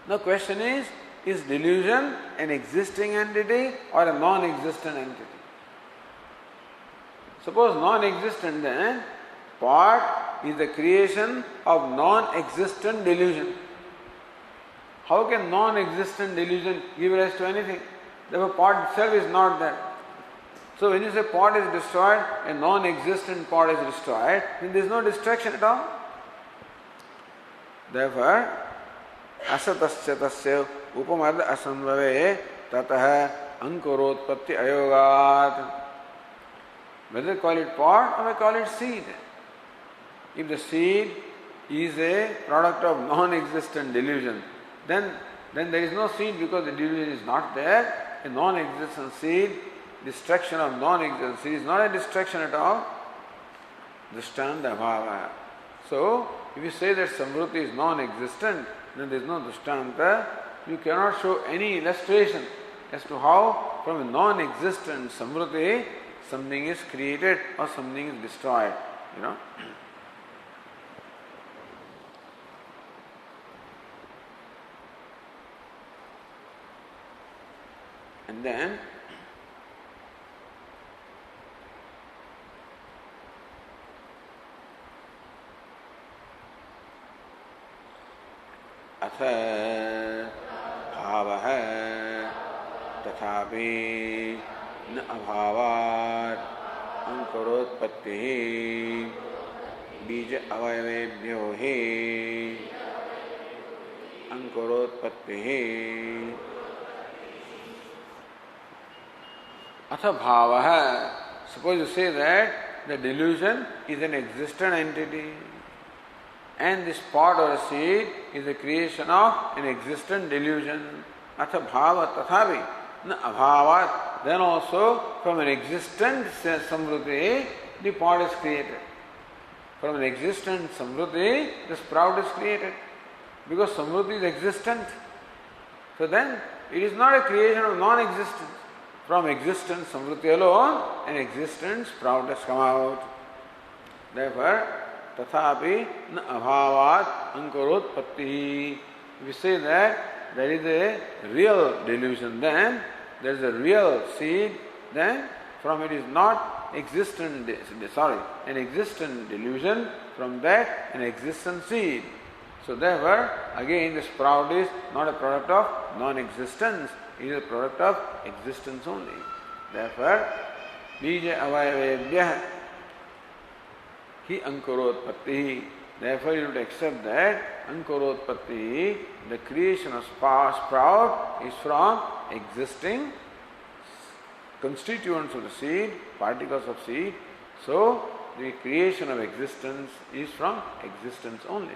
The question is delusion an existing entity or a non-existent entity? Suppose non-existent, then pot is the creation of non-existent delusion. How can non-existent delusion give rise to anything? Therefore pot itself is not there. So when you say pot is destroyed, a non-existent pot is destroyed, then there is no destruction at all. Therefore, asatasya tasya upamarda asambhave tatah ankurotpatti ayogat. Whether call it pot or we call it seed. If the seed is a product of non-existent delusion, then there is no seed because the delusion is not there. A non-existent seed destruction of non-existence. It is not a destruction at all. Drishtanta bhava. So, if you say that samvruti is non-existent, then there is no drishtanta. You cannot show any illustration as to how from a non-existent samvruti something is created or something is destroyed. You know. And then अथ भावः तथापि न अभावात् अंकुरोत्पत्तिः बीज अवयवेभ्यो हि अंकुरोत्पत्तिः अथ भावः. Suppose you say that the delusion is an existent entity and this pot or a seed is the creation of an existent delusion. Atha bhava tathavi na abhavat. Then also from an existent samvruti the pot is created. From an existent samvruti the sprout is created. Because samvruti is existent. So then it is not a creation of non-existence. From existence samvruti alone an existent sprout has come out. Therefore tathapi na abhavat ankurotpatti. If you say that there is a real delusion, then there is a real seed, then from it is not existent, an existent delusion, from that an existent seed. So therefore, again the sprout is not a product of non-existence, it is a product of existence only. Therefore, bija avayavebhyah hi ankurotpatti. Therefore, you have to accept that ankurotpatti, the creation of sprout, is from existing constituents of the seed, particles of seed. So, the creation of existence is from existence only.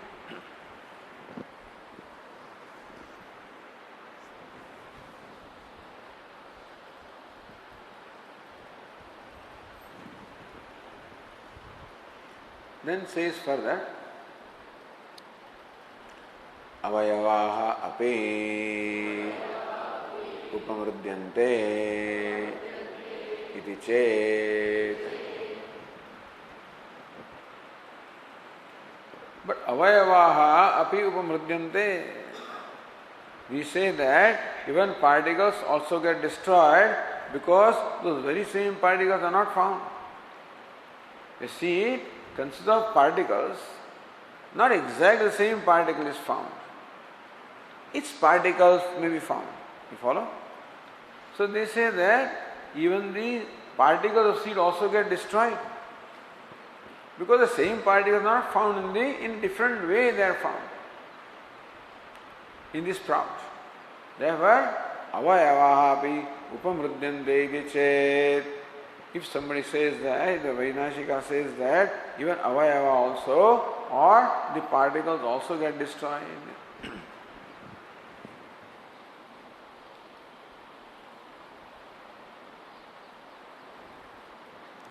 Then says further, avayavaha api upamrudyante iti chet. But avayavaha api upamrudyante, we say that even particles also get destroyed because those very same particles are not found. You see, consists of particles, not exactly the same particle is found. Its particles may be found. You follow? So they say that even the particles of seed also get destroyed. Because the same particles are not found in different way they are found. In this sprout. Therefore, avayavahapi upamrudyante iti chet. If somebody says that, the Vainashika says that even avayava also or the particles also get destroyed.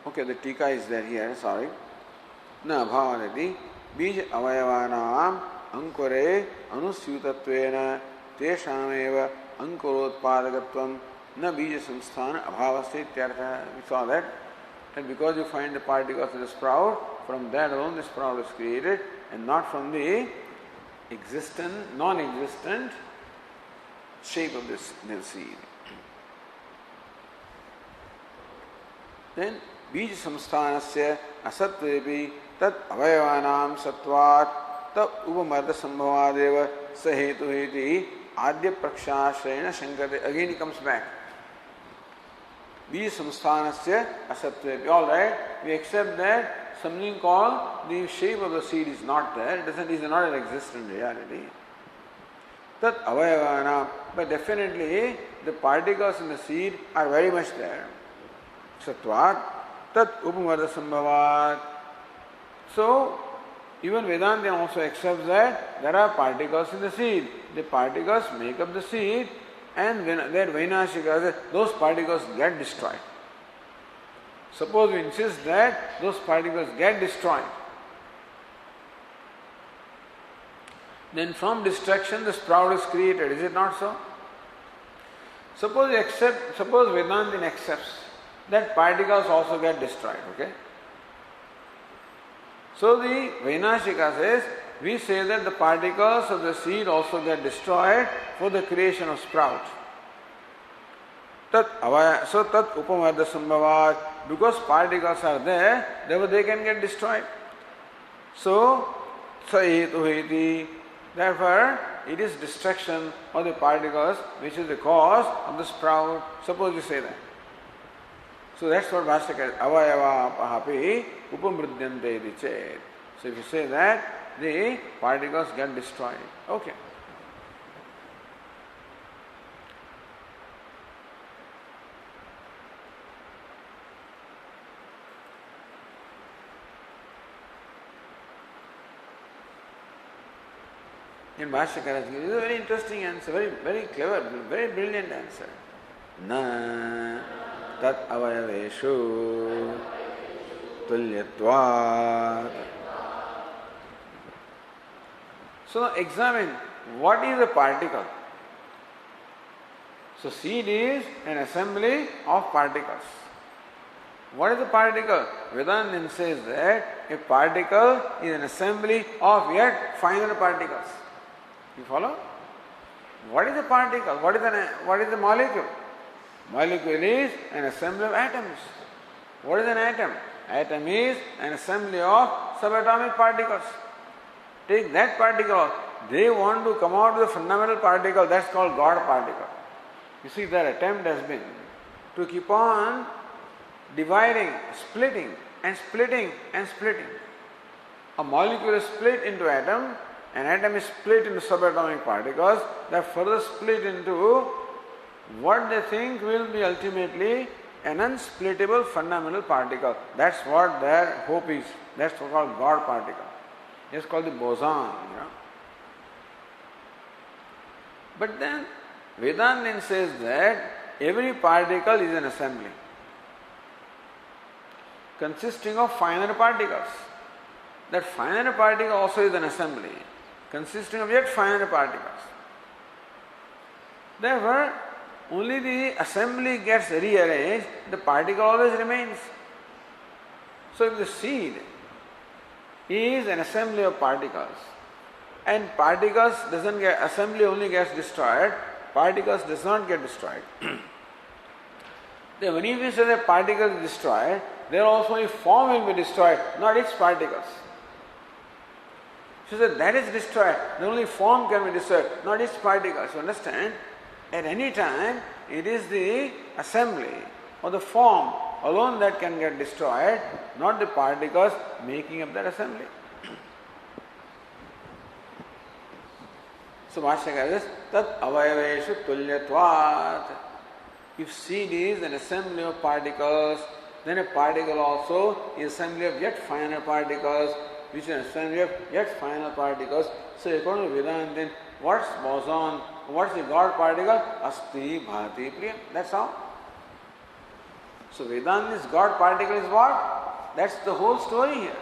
Okay, the tika is there here, sorry. Na bhavanati bij avayavanam ankure anusyutatvena teshameva ankurotpadagatvam na bija samsthana abhavasya ityartha. We saw that. And because you find the particles of the sprout, from that alone the sprout is created and not from the existent, non-existent shape of this seed. Then बीज संस्थानस्य असत्वेपि तत् अवयवानां सत्वात् तत् उपमर्द संभवादेव स हेतु इति आद्य प्रक्षाश्रयेण शंकते. Again he comes back. बीज संस्थानस्य असत्वेपि. All right, we accept that something called the shape of the seed is not there. It is not an existent reality. Tat avayavanam. But definitely the particles in the seed are very much there. Satvat tat upamarda sambhavat. So, even Vedanta also accepts that there are particles in the seed. The particles make up the seed and when their Vainashika, those particles get destroyed. Suppose we insist that those particles get destroyed. Then from destruction the sprout is created, is it not so? Suppose Vedantin accepts that particles also get destroyed, okay? So the Vainashika says, we say that the particles of the seed also get destroyed for the creation of sprout. So tat upamardha sambhavat, because particles are there, therefore they can get destroyed. So, sa hetu heti, therefore it is destruction of the particles which is the cause of the sprout. Suppose you say that. So that's what Bhashyaka is. Avayava pahapi upamridyante iti chet. So if you say that, the particles get destroyed. Okay. In Bhashyakara, it is a very interesting answer, very clever, very brilliant answer. Na tat avayaveshu tulyatvat. So examine what is a particle. So seed is an assembly of particles. What is a particle? Vedanta says that a particle is an assembly of yet finer particles. You follow? What is a particle? What is a molecule? Molecule is an assembly of atoms. What is an atom? Atom is an assembly of subatomic particles. Take that particle. They want to come out with a fundamental particle, that's called God particle. You see, their attempt has been to keep on dividing, splitting and splitting and splitting. A molecule is split into atom. An atom is split into subatomic particles that further split into what they think will be ultimately an unsplittable fundamental particle. That's what their hope is. That's what's called God particle. It's called the boson. But then Vedanta says that every particle is an assembly consisting of finer particles. That finer particle also is an assembly consisting of yet finer particles. Therefore, only the assembly gets rearranged, the particle always remains. So if the seed is an assembly of particles, and particles doesn't get, assembly only gets destroyed, particles does not get destroyed. Then when you say that particle is destroyed, there also a form will be destroyed, not its particles. She said that is destroyed, the only form can be destroyed, not its particles. You understand? At any time, it is the assembly or the form alone that can get destroyed, not the particles making up that assembly. So Bhashyakara says, tat avayaveshu tulyatvat. If seed is an assembly of particles, then a particle also is assembly of yet finer particles, which is an assembly of yet finer particles. So according to Vedanta, what's boson? What's the God particle? Asti bhati priyam. That's all. So Vedanta's God particle is what? That's the whole story here.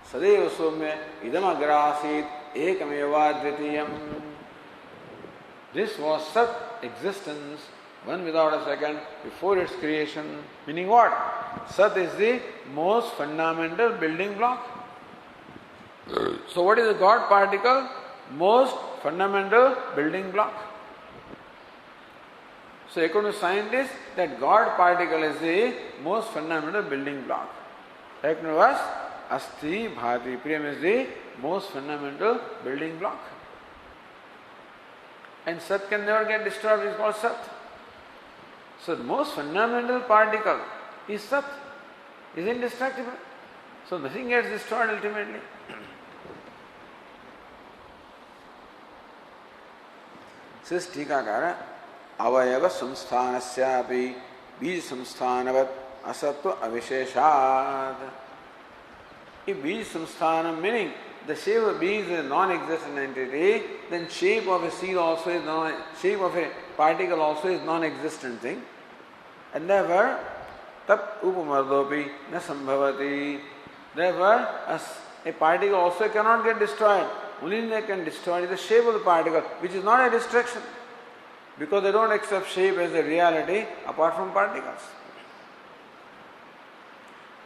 Sadeva soumya idam agrasit ekameva dvitiyam. This was Sat, existence, one without a second, before its creation. Meaning what? Sat is the most fundamental building block. So what is the God particle? Most fundamental building block. So according to scientists, that God particle is the most fundamental building block. According to us, Asti Bhati Priyam is the most fundamental building block. And Sat can never get destroyed, it is called Sat. So the most fundamental particle is Sat, is indestructible. So nothing gets destroyed ultimately. Says Tikakara, Avayava samsthanasyapi bij samsthanavat asatva avisheshad. If bij samsthanam, meaning the shape of bij is a non-existent entity, then shape of a seed also is shape of a particle also is non-existent thing. And therefore, tat upamardopi na sambhavati. Therefore, a particle also cannot get destroyed. Only thing that can destroy is the shape of the particle, which is not a distraction, because they don't accept shape as a reality apart from particles.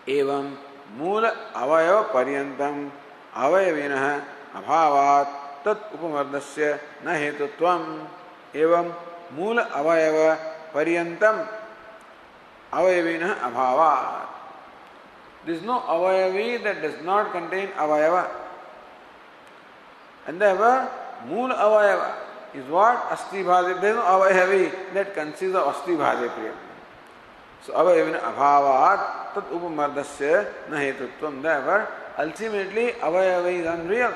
Evam मूल अवयव पर्यंतम अवयविनः अभावात् तत् उपमर्दस्य न हेतुत्वम्. एवं मूल अवयव पर्यंतम अवयविनः अभावात्. There is no avayavi that does not contain avayava. And therefore, मूल avayava is what? Asti bhadi. There is no avayavi that consists of asti bhadi priya. So, avayavina abhavat tat upamardasya na hetutvam. Therefore, ultimately, avayava is unreal.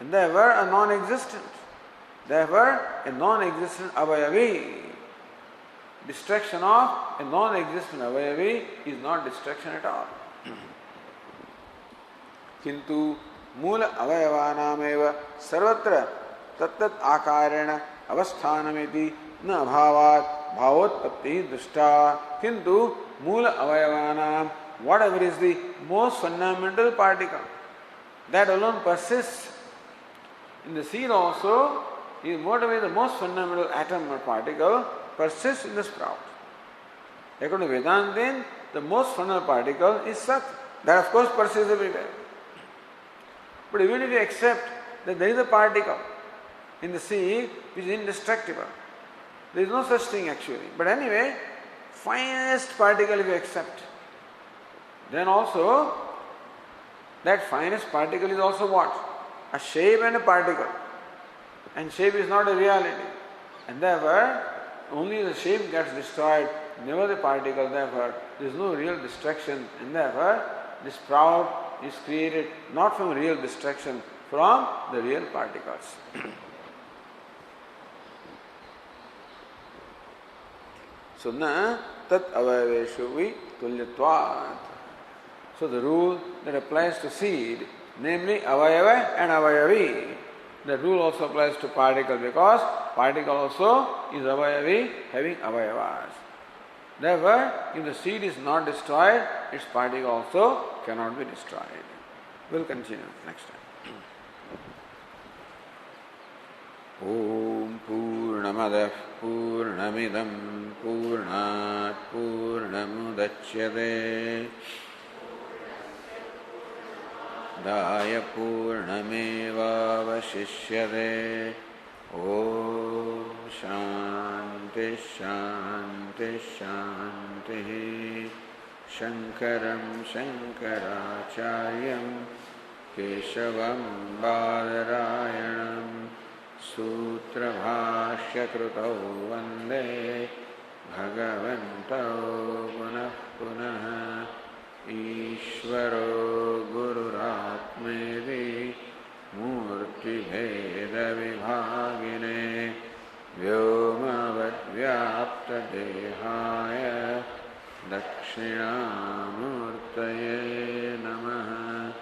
And therefore, a non-existent. Therefore, a non-existent avayavi. Distraction of a non-existent avayavi is not distraction at all. किंतु मूल अवयवानामेव सर्वत्र तत्तत् आकारेण अवस्थानमिति न अभावात् भावोत्पत्ति दृष्टा. किंतु मूल अवयवानाम, whatever is the most fundamental particle, that alone persists. In the seed also, whatever is the most fundamental atom or particle persists in the sprout. According to Vedanta, the most fundamental particle is Sat. That of course persists everywhere. But even if you accept that there is a particle in the seed which is indestructible, there is no such thing actually. But anyway, finest particle if you accept, then also that finest particle is also what? A shape and a particle. And shape is not a reality. And therefore, only the shape gets destroyed, never the particle. Therefore, there is no real distraction. And therefore, the sprout is created not from real distraction, from the real particles. So, na tat avayaveshu vi tulyatvat. So, the rule that applies to seed, namely avayava and avayavi, that rule also applies to particle, because particle also is avayavi, having avayavas. Therefore, if the seed is not destroyed, its particle also cannot be destroyed. We'll continue next time. Om Purnamadah Purnamidam Purnat Purnamudachyate Daya Purnameva Vashishyate. Om Shanti Shanti Shanti. Shankaram Shankaracharyam Keshavam Badarayanam Sutra Bhashya Krutau Vande Bhagavantau Punah Punah Ishvaro Gururatmedi Murti Bheda Vibhagine Vyomavad Vyapta Dehaya Dakshinamurtaye Namaha.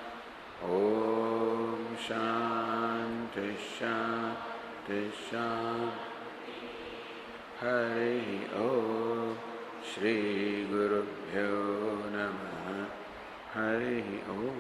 Om Shanti Shanti Shanti. Hari Om. Shri Gurubhyo Namaha. Hari Om.